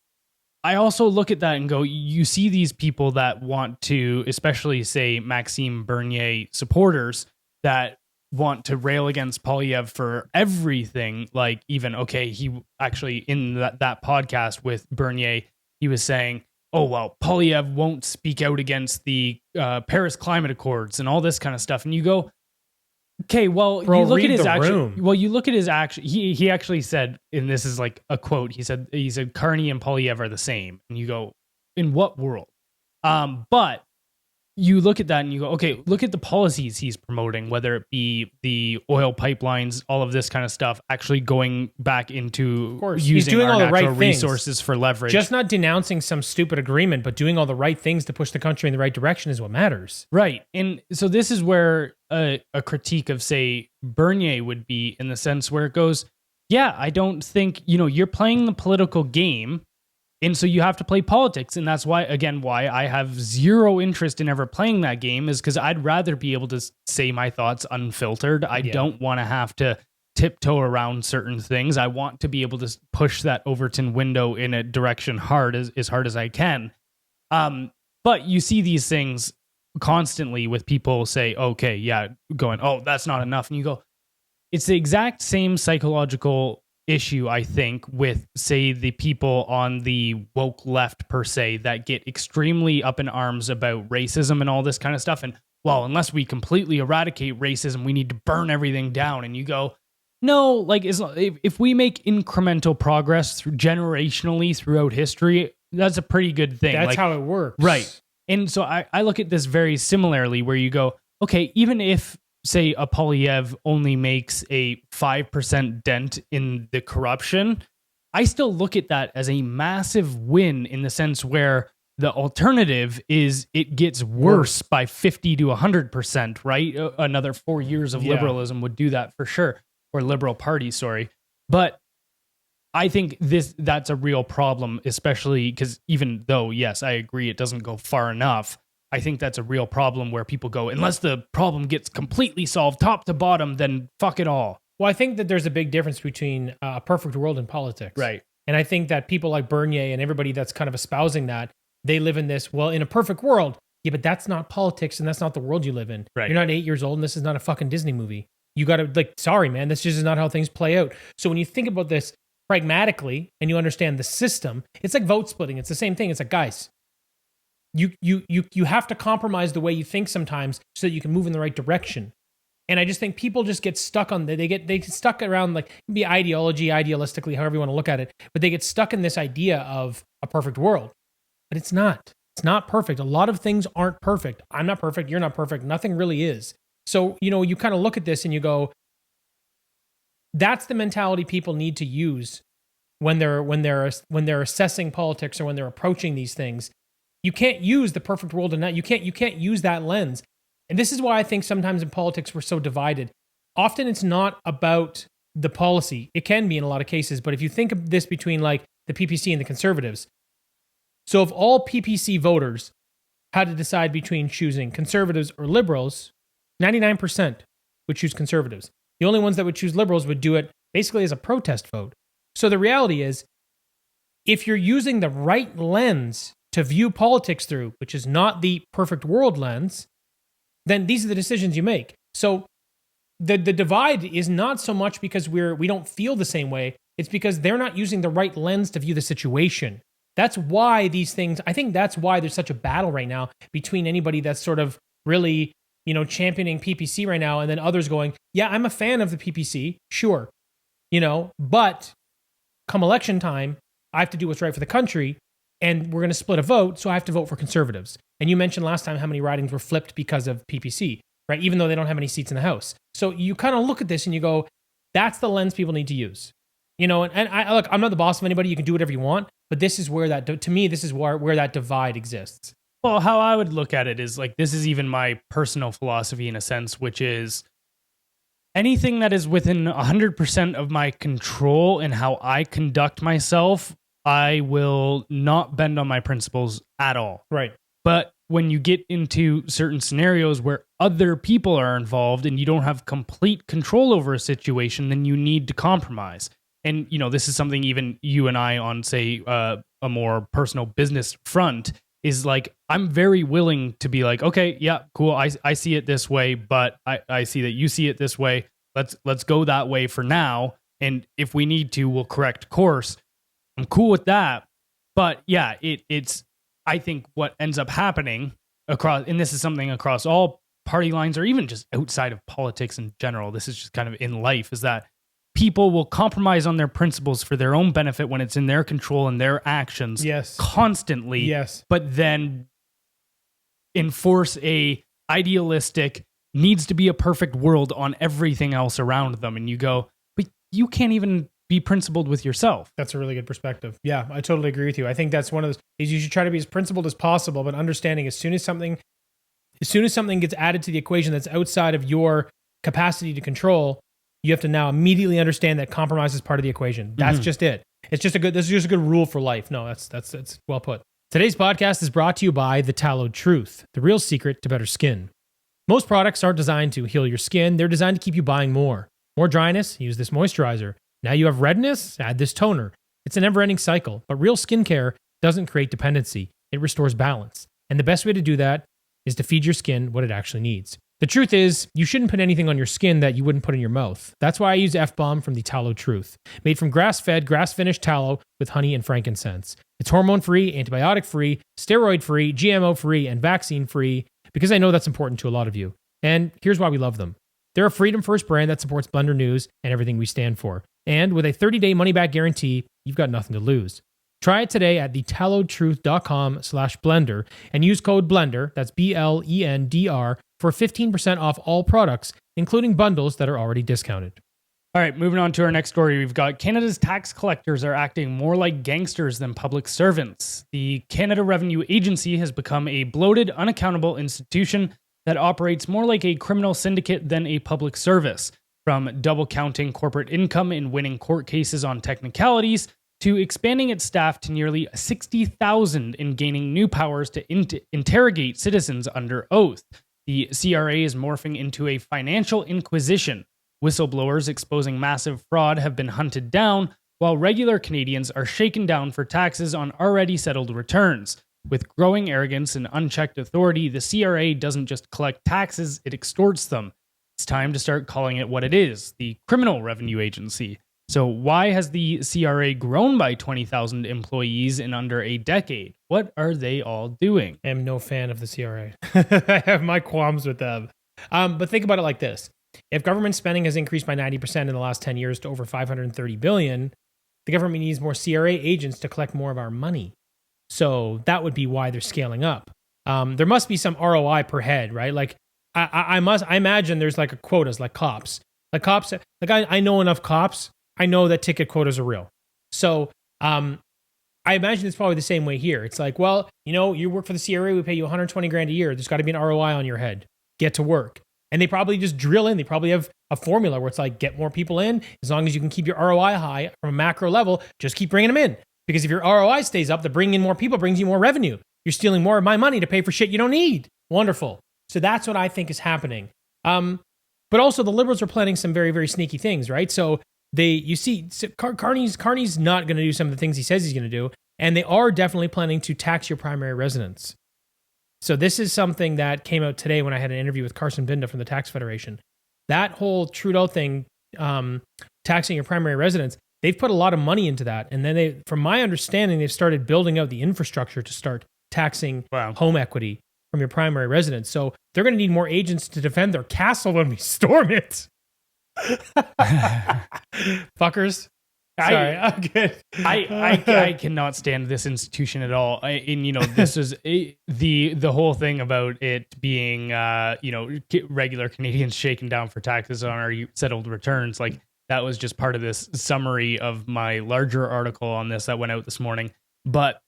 I also look at that and go, you see these people that want to, especially say Maxime Bernier supporters that want to rail against Poilievre for everything. Like even, okay, he actually in that podcast with Bernier, he was saying, oh, well, Poilievre won't speak out against the Paris Climate Accords and all this kind of stuff. And you go, okay, well, Bro, you look at his action. room. Well, you look at his action. He actually said, and this is like a quote. He said Carney and Poilievre are the same. And you go, in what world? But you look at that and you go, okay, look at the policies he's promoting, whether it be the oil pipelines, all of this kind of stuff, actually going back into using doing our all the natural right things. resources for leverage. Just not denouncing some stupid agreement, but doing all the right things to push the country in the right direction is what matters. Right. And so this is where a critique of, say, Bernier would be in the sense where it goes, yeah, I don't think, you're playing the political game. And so you have to play politics. And that's why I have zero interest in ever playing that game is because I'd rather be able to say my thoughts unfiltered. I don't want to have to tiptoe around certain things. I want to be able to push that Overton window in a direction as hard as I can. But you see these things constantly with people say, okay, yeah, going, oh, that's not enough. And you go, it's the exact same psychological issue, I think, with, say, the people on the woke left, per se, that get extremely up in arms about racism and all this kind of stuff. And, well, unless we completely eradicate racism, we need to burn everything down. And you go, no, like, if we make incremental progress generationally throughout history, that's a pretty good thing. That's how it works. Right. And so I look at this very similarly, where you go, okay, even if, say, a Poilievre only makes a 5% dent in the corruption, I still look at that as a massive win in the sense where the alternative is it gets worse by 50 to 100%, right? Another 4 years of liberalism would do that for sure, or Liberal Party, sorry. But I think that's a real problem, especially because even though, yes, I agree, it doesn't go far enough, I think that's a real problem where people go, unless the problem gets completely solved top to bottom, then fuck it all. Well, I think that there's a big difference between a perfect world and politics. Right. And I think that people like Bernier and everybody that's kind of espousing that, they live in this, well, in a perfect world. Yeah, but that's not politics and that's not the world you live in. Right. You're not 8 years old and this is not a fucking Disney movie. You got to, sorry, man, this just is not how things play out. So when you think about this pragmatically and you understand the system, it's like vote splitting. It's the same thing. It's like, guys, you have to compromise the way you think sometimes so that you can move in the right direction. And I just think people just get stuck on they get stuck around, like, be idealistically, however you want to look at it, but they get stuck in this idea of a perfect world. But it's not. It's not perfect. A lot of things aren't perfect. I'm not perfect. You're not perfect. Nothing really is. So, you kind of look at this and you go, that's the mentality people need to use when they're assessing politics or when they're approaching these things. You can't use the perfect world and you can't use that lens. And this is why I think sometimes in politics we're so divided. Often it's not about the policy. It can be in a lot of cases, but if you think of this between like the PPC and the Conservatives, so if all PPC voters had to decide between choosing Conservatives or Liberals, 99% would choose Conservatives. The only ones that would choose Liberals would do it basically as a protest vote. So the reality is, if you're using the right lens to view politics through, which is not the perfect world lens, then these are the decisions you make. So the divide is not so much because we don't feel the same way. It's because they're not using the right lens to view the situation. That's why these things, I think that's why there's such a battle right now between anybody that's sort of really, championing PPC right now and then others going, yeah, I'm a fan of the PPC, sure. But come election time, I have to do what's right for the country and we're going to split a vote, so I have to vote for Conservatives. And you mentioned last time how many ridings were flipped because of PPC, right? Even though they don't have any seats in the House. So you kind of look at this and you go, that's the lens people need to use. And I look, I'm not the boss of anybody. You can do whatever you want, but this is where to me, this is where that divide exists. Well, how I would look at it is like, this is even my personal philosophy in a sense, which is anything that is within 100% of my control and how I conduct myself, I will not bend on my principles at all. Right. But when you get into certain scenarios where other people are involved and you don't have complete control over a situation, then you need to compromise. And, this is something even you and I on, say, a more personal business front is like, I'm very willing to be like, okay, yeah, cool. I see it this way, but I see that you see it this way. Let's go that way for now. And if we need to, we'll correct course. I'm cool with that. But yeah, it's, I think what ends up happening across, and this is something across all party lines or even just outside of politics in general, this is just kind of in life, is that people will compromise on their principles for their own benefit when it's in their control and their actions constantly. Yes. But then enforce a idealistic, needs to be a perfect world on everything else around them. And you go, but you can't even be principled with yourself. That's a really good perspective. Yeah, I totally agree with you. I think that's one of those, is you should try to be as principled as possible, but understanding as soon as something gets added to the equation that's outside of your capacity to control, you have to now immediately understand that compromise is part of the equation. That's just it. This is just a good rule for life. No, that's well put. Today's podcast is brought to you by The Tallowed Truth, the real secret to better skin. Most products aren't designed to heal your skin. They're designed to keep you buying more. More dryness? Use this moisturizer. Now you have redness? Add this toner. It's a never-ending cycle, but real skincare doesn't create dependency. It restores balance. And the best way to do that is to feed your skin what it actually needs. The truth is, you shouldn't put anything on your skin that you wouldn't put in your mouth. That's why I use F-Bomb from The Tallowed Truth, made from grass-fed, grass-finished tallow with honey and frankincense. It's hormone-free, antibiotic-free, steroid-free, GMO-free, and vaccine-free, because I know that's important to a lot of you. And here's why we love them. They're a freedom-first brand that supports Blendr News and everything we stand for. And with a 30-day money-back guarantee, you've got nothing to lose. Try it today at thetallowedtruth.com/blender and use code BLENDR, that's BLENDR, for 15% off all products, including bundles that are already discounted. All right, moving on to our next story. We've got Canada's tax collectors are acting more like gangsters than public servants. The Canada Revenue Agency has become a bloated, unaccountable institution that operates more like a criminal syndicate than a public service. From double counting corporate income and winning court cases on technicalities, to expanding its staff to nearly 60,000 and gaining new powers to interrogate citizens under oath. The CRA is morphing into a financial inquisition. Whistleblowers exposing massive fraud have been hunted down, while regular Canadians are shaken down for taxes on already settled returns. With growing arrogance and unchecked authority, the CRA doesn't just collect taxes, it extorts them. It's time to start calling it what it is, the Criminal Revenue Agency. So why has the CRA grown by 20,000 employees in under a decade? What are they all doing? I am no fan of the CRA. I have my qualms with them. But think about it like this. If government spending has increased by 90% in the last 10 years to over $530 billion, the government needs more CRA agents to collect more of our money. So that would be why they're scaling up. There must be some ROI per head, right? Like I imagine there's like a quotas like cops. Like cops, like I know enough cops. I know that ticket quotas are real. So I imagine it's probably the same way here. It's like, well, you work for the CRA, we pay you 120 grand a year. There's got to be an ROI on your head. Get to work. And they probably just drill in. They probably have a formula where it's like, get more people in. As long as you can keep your ROI high from a macro level, just keep bringing them in. Because if your ROI stays up, the bringing in more people brings you more revenue. You're stealing more of my money to pay for shit you don't need. Wonderful. So that's what I think is happening. But also the Liberals are planning some very, very sneaky things, right? So Carney's not going to do some of the things he says he's going to do, and they are definitely planning to tax your primary residence. So this is something that came out today when I had an interview with Carson Binda from the Tax Federation. That whole Trudeau thing, taxing your primary residence, they've put a lot of money into that. And then from my understanding, they've started building out the infrastructure to start taxing home equity from your primary residence. So they're going to need more agents to defend their castle when we storm it. Fuckers. Sorry, I'm good. I cannot stand this institution at all. This is the whole thing about it being, regular Canadians shaken down for taxes on our settled returns. Like, that was just part of this summary of my larger article on this that went out this morning. But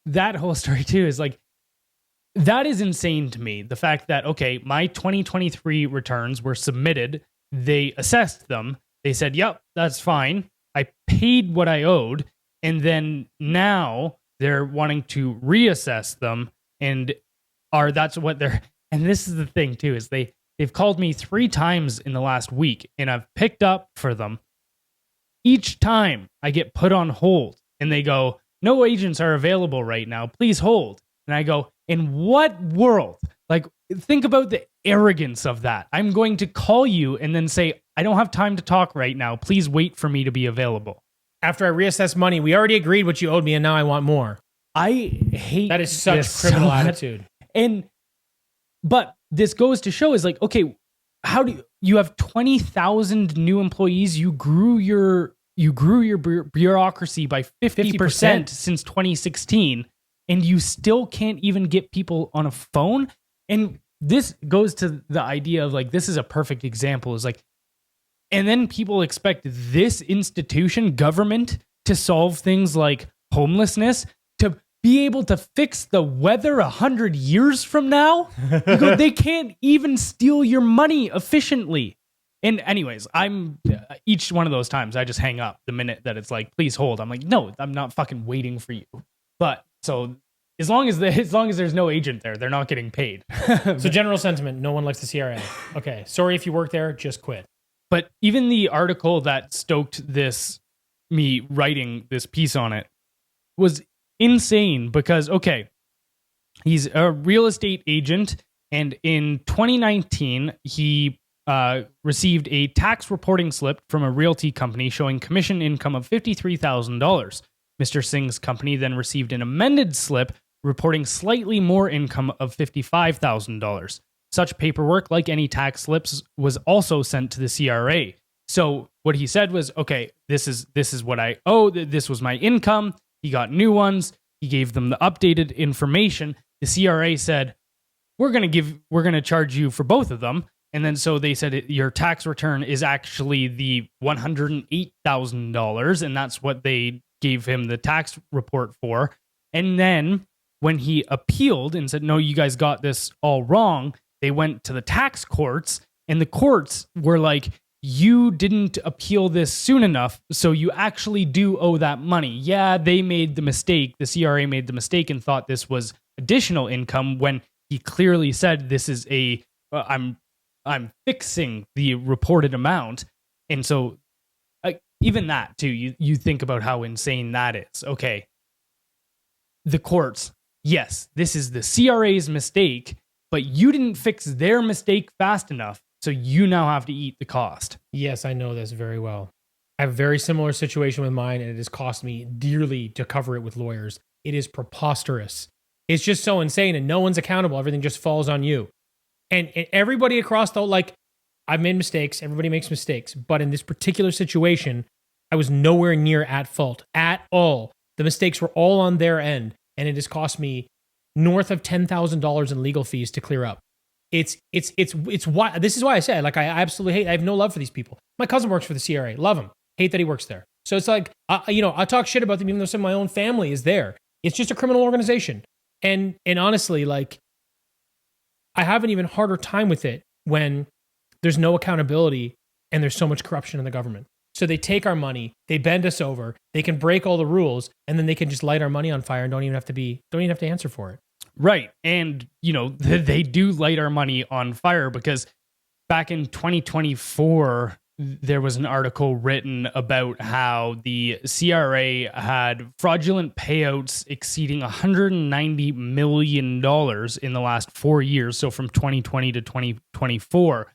that whole story too is like, that is insane to me. The fact that, okay, my 2023 returns were submitted. They assessed them. They said, yep, that's fine. I paid what I owed. And then now they're wanting to reassess them. And that's what they're, and this is the thing too, is they've called me 3 times in the last week and I've picked up for them. Each time I get put on hold and they go, no agents are available right now. Please hold. And I go, in what world? Like, think about the arrogance of that. I'm going to call you and then say, I don't have time to talk right now. Please wait for me to be available. After I reassess money, we already agreed what you owed me and now I want more. I hate that. Is such criminal attitude. But this goes to show is like, okay, how do you have 20,000 new employees? You grew your bureaucracy by 50% since 2016. And you still can't even get people on a phone. And this goes to the idea of like, this is a perfect example is like, and then people expect this institution, government, to solve things like homelessness, to be able to fix the weather 100 years from now. They can't even steal your money efficiently. And anyways, each one of those times I just hang up the minute that it's like, please hold. I'm like, no, I'm not fucking waiting for you. But so as long as there's no agent there, they're not getting paid. So general sentiment, no one likes the CRA. Okay, sorry if you work there, just quit. But even the article that stoked me writing this piece on it was insane because, okay, he's a real estate agent, and in 2019, he received a tax reporting slip from a realty company showing commission income of $53,000. Mr. Singh's company then received an amended slip reporting slightly more income of $55,000. Such paperwork, like any tax slips, was also sent to the CRA. So what he said was, okay, this is what I owe. This was my income. He got new ones. He gave them the updated information. The CRA said, we're going to charge you for both of them. And then so they said your tax return is actually the $108,000, and that's what they gave him the tax report for. And then when he appealed and said, no, you guys got this all wrong, they went to the tax courts, and the courts were like, you didn't appeal this soon enough, so you actually do owe that money. Yeah, they made the mistake. The CRA made the mistake and thought this was additional income when he clearly said this is I'm fixing the reported amount. And so even that too, you think about how insane that is. Okay, the courts, yes, this is the CRA's mistake, but you didn't fix their mistake fast enough, so you now have to eat the cost. Yes, I know this very well. I have a very similar situation with mine, and it has cost me dearly to cover it with lawyers. It is preposterous. It's just so insane, and no one's accountable. Everything just falls on you. And everybody across I've made mistakes. Everybody makes mistakes. But in this particular situation, I was nowhere near at fault at all. The mistakes were all on their end, and it has cost me north of $10,000 in legal fees to clear up. It's why this is why I say, like, I absolutely hate. I have no love for these people. My cousin works for the CRA. Love him. Hate that he works there. So it's like, I talk shit about them even though some of my own family is there. It's just a criminal organization. And honestly, like, I have an even harder time with it when there's no accountability and there's so much corruption in the government. So they take our money, they bend us over, they can break all the rules, and then they can just light our money on fire and don't even have to answer for it. Right. And, they do light our money on fire because back in 2024, there was an article written about how the CRA had fraudulent payouts exceeding $190 million in the last 4 years. So from 2020 to 2024.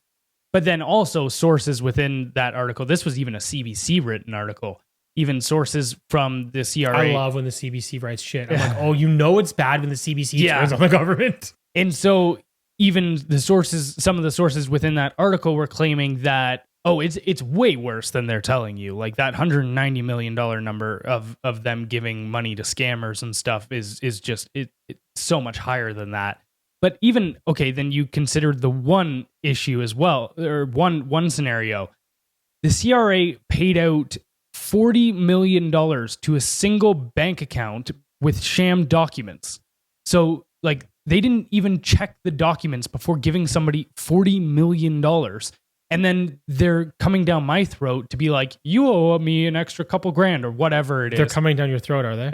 But then also sources within that article, this was even a CBC written article, even sources from the CRA. I love when the CBC writes shit. I'm like, it's bad when the CBC turns on the government. And so even some of the sources within that article were claiming that Oh, it's way worse than they're telling you. Like that $190 million number of them giving money to scammers and stuff is just it's so much higher than that. But even then you consider the one issue as well, or one scenario. The CRA paid out $40 million to a single bank account with sham documents. So like they didn't even check the documents before giving somebody $40 million. And then they're coming down my throat to be like, you owe me an extra couple grand or whatever it is. They're coming down your throat, are they?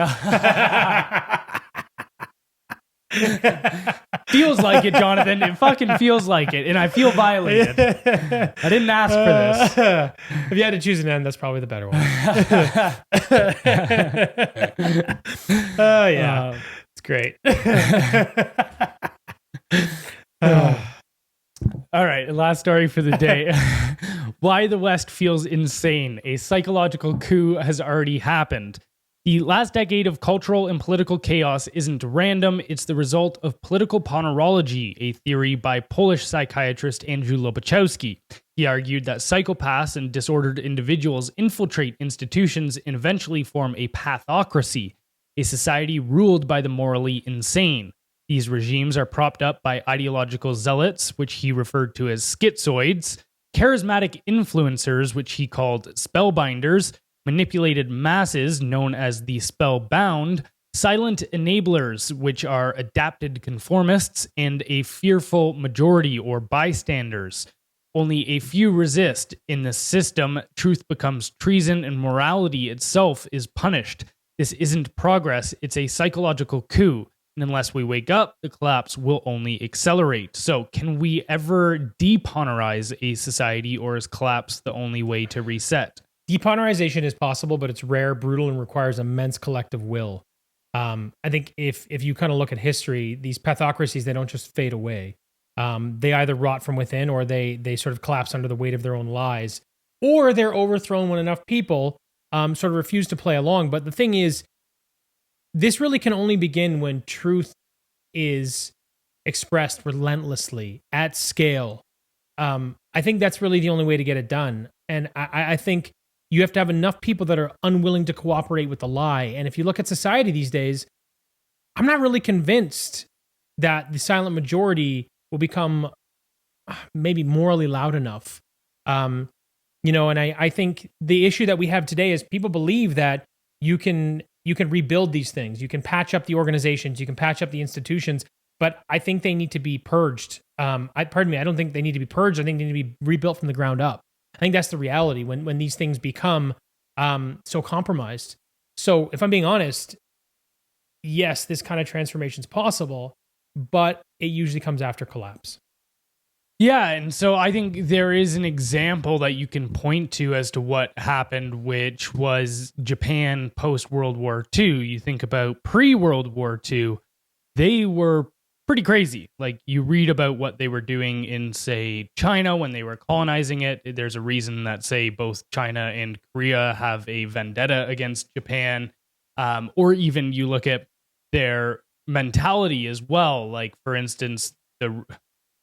Feels like it, Jonathan. It fucking feels like it. And I feel violated. I didn't ask for this. If you had to choose an end, that's probably the better one. Oh, yeah. It's great. All right, last story for the day. Why the West feels insane. A psychological coup has already happened. The last decade of cultural and political chaos isn't random. It's the result of political ponerology, a theory by Polish psychiatrist Andrew Lobachowski. He argued that psychopaths and disordered individuals infiltrate institutions and eventually form a pathocracy, a society ruled by the morally insane. These regimes are propped up by ideological zealots, which he referred to as schizoids, charismatic influencers, which he called spellbinders, manipulated masses, known as the spellbound, silent enablers, which are adapted conformists, and a fearful majority or bystanders. Only a few resist. In the system, truth becomes treason and morality itself is punished. This isn't progress, it's a psychological coup. And unless we wake up, the collapse will only accelerate. So can we ever deponerize a society, or is collapse the only way to reset? Deponerization is possible, but it's rare, brutal, and requires immense collective will. I think if you kind of look at history, these pathocracies, they don't just fade away. They either rot from within, or they sort of collapse under the weight of their own lies, or they're overthrown when enough people sort of refuse to play along. But the thing is, this really can only begin when truth is expressed relentlessly at scale. I think that's really the only way to get it done. And I think you have to have enough people that are unwilling to cooperate with the lie. And if you look at society these days, I'm not really convinced that the silent majority will become maybe morally loud enough. And I think the issue that we have today is people believe that you can rebuild these things. You can patch up the organizations. You can patch up the institutions. But I think they need to be purged. I don't think they need to be purged. I think they need to be rebuilt from the ground up. I think that's the reality when these things become so compromised. So if I'm being honest, yes, this kind of transformation is possible, but it usually comes after collapse. Yeah, and so I think there is an example that you can point to as to what happened, which was Japan post-World War II. You think about pre-World War II, they were pretty crazy. Like, you read about what they were doing in, say, China when they were colonizing it. There's a reason that, say, both China and Korea have a vendetta against Japan. Or even you look at their mentality as well. Like, for instance,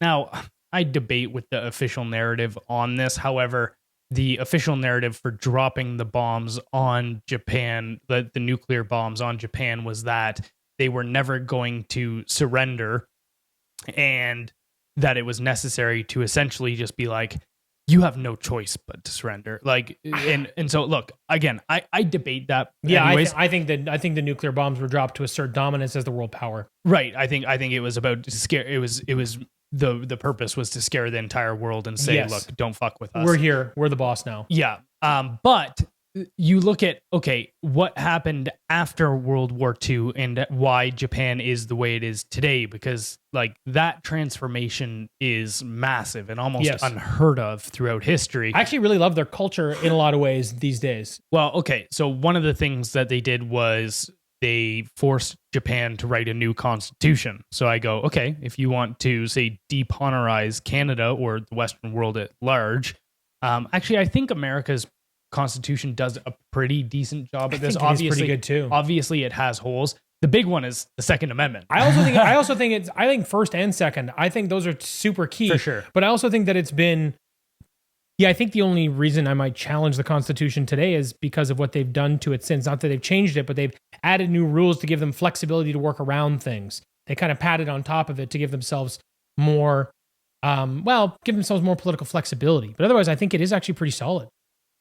now I debate with the official narrative on this. However, the official narrative for dropping the bombs on Japan, the nuclear bombs on Japan, was that they were never going to surrender, and that it was necessary to essentially just be like, you have no choice but to surrender. Like, and so look, again, I debate that. Yeah, anyways. I think the nuclear bombs were dropped to assert dominance as the world power. Right. I think it was about to scare. It was the purpose was to scare the entire world and say, yes, look, don't fuck with us. We're here. We're the boss now. Yeah. But you look at, okay, what happened after World War II and why Japan is the way it is today, because like that transformation is massive and almost unheard of throughout history. I actually really love their culture in a lot of ways these days. Well, okay. So one of the things that they did was they forced Japan to write a new constitution. So I go, okay, if you want to, say, deponerize Canada or the Western world at large, actually, I think America's constitution does a pretty decent job at this. Obviously, it's pretty good too. Obviously, it has holes. The big one is the Second Amendment. I think first and second. I think those are super key for sure. But I also think that it's been Yeah, I think the only reason I might challenge the Constitution today is because of what they've done to it since. Not that they've changed it, but they've added new rules to give them flexibility to work around things. They kind of padded on top of it to give themselves more, give themselves more political flexibility. But otherwise, I think it is actually pretty solid.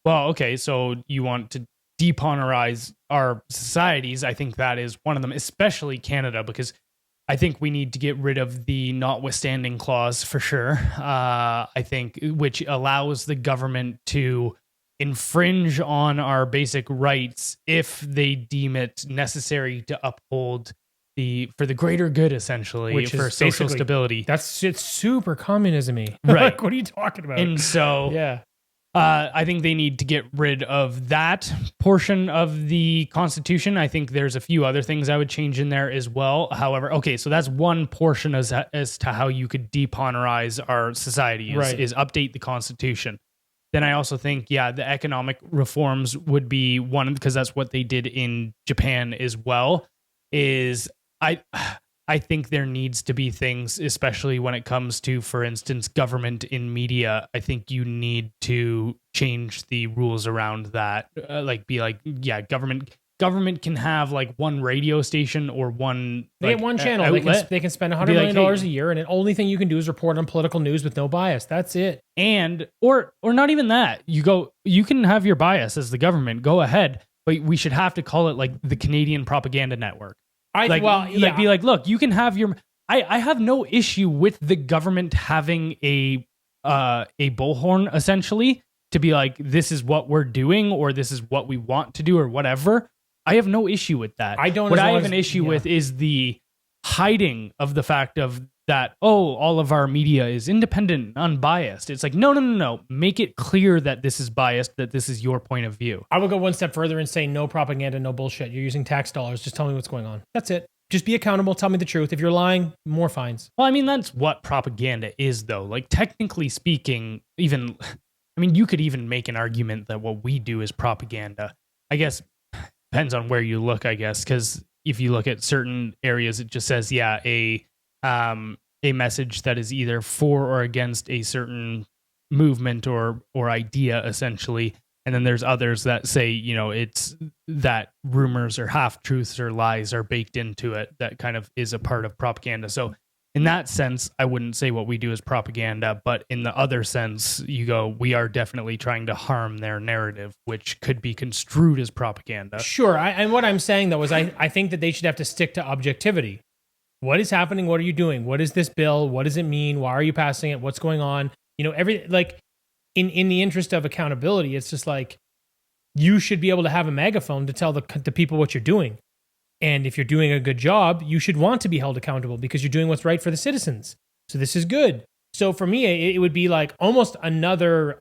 Well, okay, so you want to depolarize our societies. I think that is one of them, especially Canada, because I think we need to get rid of the notwithstanding clause for sure. I think, which allows the government to infringe on our basic rights if they deem it necessary to uphold for the greater good, essentially, Which for is social stability. It's super communism-y. Right. Like, what are you talking about? And so, yeah. I think they need to get rid of that portion of the Constitution. I think there's a few other things I would change in there as well. However, okay, so that's one portion as to how you could depolarize our society is update the Constitution. Then I also think, the economic reforms would be one, because that's what they did in Japan as well, is I think there needs to be things, especially when it comes to, for instance, government in media. I think you need to change the rules around that. Government can have like one radio station or one. They have one channel. They can spend $100 million a year, and the only thing you can do is report on political news with no bias. That's it. And or not even that. You can have your bias as the government. Go ahead, but we should have to call it like the Canadian Propaganda Network. Be like, look, you can have your. I have no issue with the government having a bullhorn, essentially, to be like, this is what we're doing, or this is what we want to do, or whatever. I have no issue with that. I don't. What I have an issue with is the hiding of the fact of that. Oh, all of our media is independent, unbiased. It's like, no. Make it clear that this is biased, that this is your point of view. I would go one step further and say no propaganda, no bullshit. You're using tax dollars. Just tell me what's going on. That's it. Just be accountable. Tell me the truth. If you're lying, more fines. Well, I mean, that's what propaganda is, though. Like, technically speaking, you could even make an argument that what we do is propaganda. I guess depends on where you look, I guess, because if you look at certain areas, it just says, a message that is either for or against a certain movement or idea, essentially. And then there's others that say, it's that rumors or half truths or lies are baked into it. That kind of is a part of propaganda. So in that sense, I wouldn't say what we do is propaganda, but in the other sense, we are definitely trying to harm their narrative, which could be construed as propaganda. Sure. And what I'm saying, though, is I think that they should have to stick to objectivity. What is happening? What are you doing? What is this bill? What does it mean? Why are you passing it? What's going on? In the interest of accountability, it's just like, you should be able to have a megaphone to tell the people what you're doing. And if you're doing a good job, you should want to be held accountable because you're doing what's right for the citizens. So this is good. So for me, it would be like almost another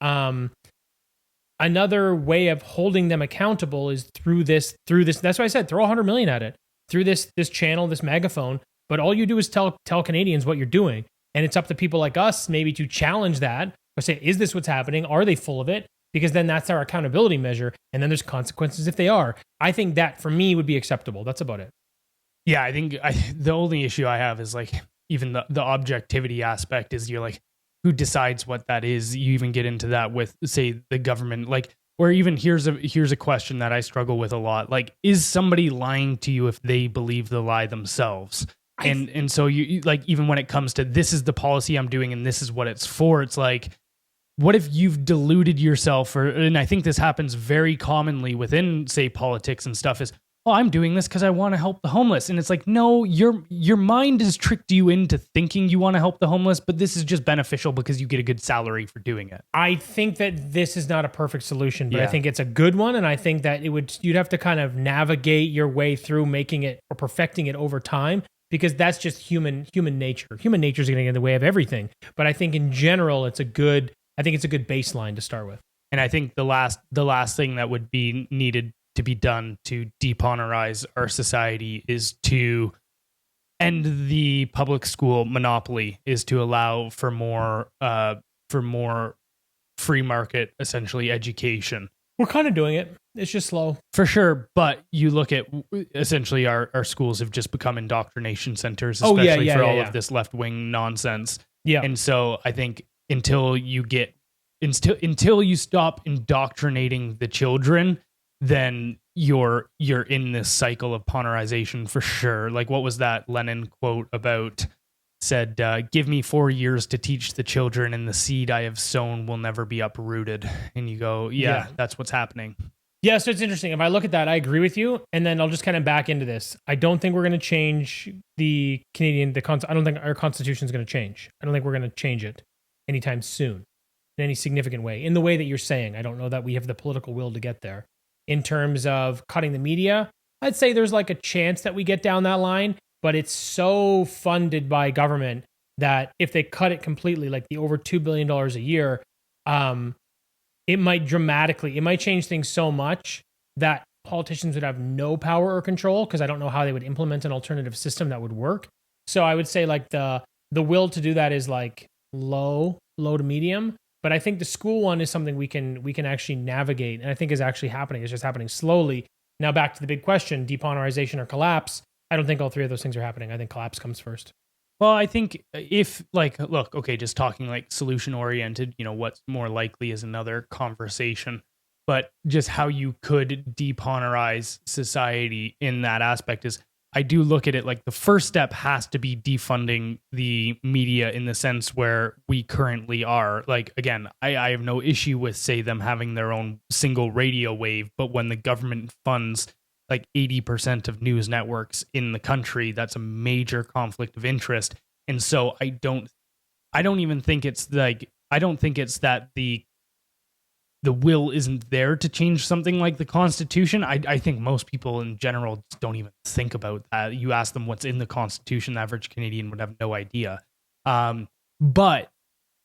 way of holding them accountable is through this. That's why I said throw $100 million at it through this channel, this megaphone. But all you do is tell Canadians what you're doing. And it's up to people like us maybe to challenge that or say, is this what's happening? Are they full of it? Because then that's our accountability measure. And then there's consequences if they are. I think that for me would be acceptable. That's about it. Yeah, I think the only issue I have is like even the objectivity aspect is you're like, who decides what that is? You even get into that with, say, the government, like, or even here's a question that I struggle with a lot. Like, is somebody lying to you if they believe the lie themselves? And so you like, even when it comes to this is the policy I'm doing and this is what it's for, it's like, what if you've deluded yourself? And I think this happens very commonly within, say, politics and stuff is, oh, I'm doing this because I want to help the homeless. And it's like, no, your mind has tricked you into thinking you want to help the homeless, but this is just beneficial because you get a good salary for doing it. I think that this is not a perfect solution, but I think it's a good one. And I think that you'd have to kind of navigate your way through making it or perfecting it over time. Because that's just human nature. Human nature is going to get in the way of everything. But I think in general, it's a good baseline to start with. And I think the last thing that would be needed to be done to depolarize our society is to end the public school monopoly, is to allow for more free market, essentially, education. We're kind of doing it. It's just slow. For sure. But you look at essentially our schools have just become indoctrination centers, especially for all of this left-wing nonsense. Yeah. And so I think until you get until you stop indoctrinating the children, then you're in this cycle of polarization for sure. Like, what was that Lenin quote about? Said, give me 4 years to teach the children, and the seed I have sown will never be uprooted. And you go, yeah. That's what's happening. Yeah, so it's interesting. If I look at that, I agree with you. And then I'll just kind of back into this. I don't think we're going to change the Canadian, I don't think our constitution is going to change. I don't think we're going to change it anytime soon in any significant way. In the way that you're saying, I don't know that we have the political will to get there. In terms of cutting the media, I'd say there's like a chance that we get down that line, but it's so funded by government that if they cut it completely, like the over $2 billion a year, it might change things so much that politicians would have no power or control, because I don't know how they would implement an alternative system that would work. So I would say like the will to do that is like low to medium. But I think the school one is something we can actually navigate, and I think is actually happening. It's just happening slowly. Now back to the big question, depolarization or collapse. I don't think all three of those things are happening. I think collapse comes first. Well, I think if just talking like solution oriented, what's more likely is another conversation, but just how you could depolarize society in that aspect is, I do look at it like the first step has to be defunding the media in the sense where we currently are. Like, again, I have no issue with, say, them having their own single radio wave, but when the government funds like 80% of news networks in the country, that's a major conflict of interest. And so I don't even think it's like, I don't think it's that the will isn't there to change something like the Constitution. I think most people in general don't even think about that. You ask them what's in the Constitution, the average Canadian would have no idea. But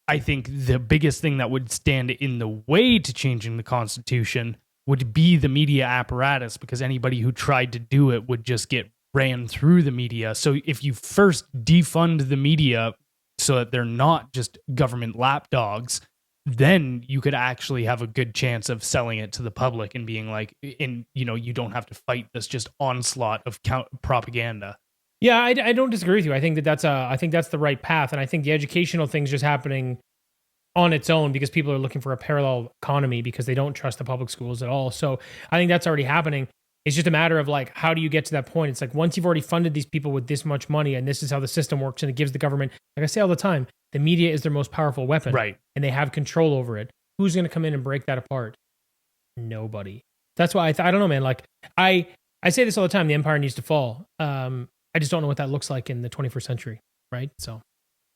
I think the biggest thing that would stand in the way to changing the Constitution would be the media apparatus, because anybody who tried to do it would just get ran through the media. So if you first defund the media so that they're not just government lapdogs, then you could actually have a good chance of selling it to the public and being like, you don't have to fight this just onslaught of propaganda. Yeah, I don't disagree with you. I think that's the right path, and I think the educational thing's just happening on its own because people are looking for a parallel economy because they don't trust the public schools at all. So I think that's already happening. It's just a matter of like, how do you get to that point? It's like, once you've already funded these people with this much money and this is how the system works, and it gives the government, like I say all the time, the media is their most powerful weapon, right? And they have control over it. Who's going to come in and break that apart? Nobody. That's why I don't know, man. Like I say this all the time, the empire needs to fall. I just don't know what that looks like in the 21st century. Right. So.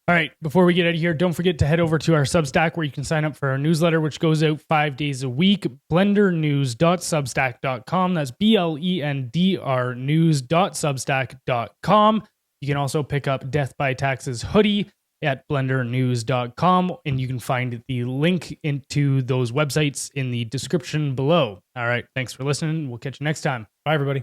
All right, before we get out of here, don't forget to head over to our Substack where you can sign up for our newsletter, which goes out 5 days a week, blendrnews.substack.com. That's BLENDR news.substack.com. You can also pick up Death by Taxes hoodie at blendrnews.com, and you can find the link into those websites in the description below. All right, thanks for listening. We'll catch you next time. Bye, everybody.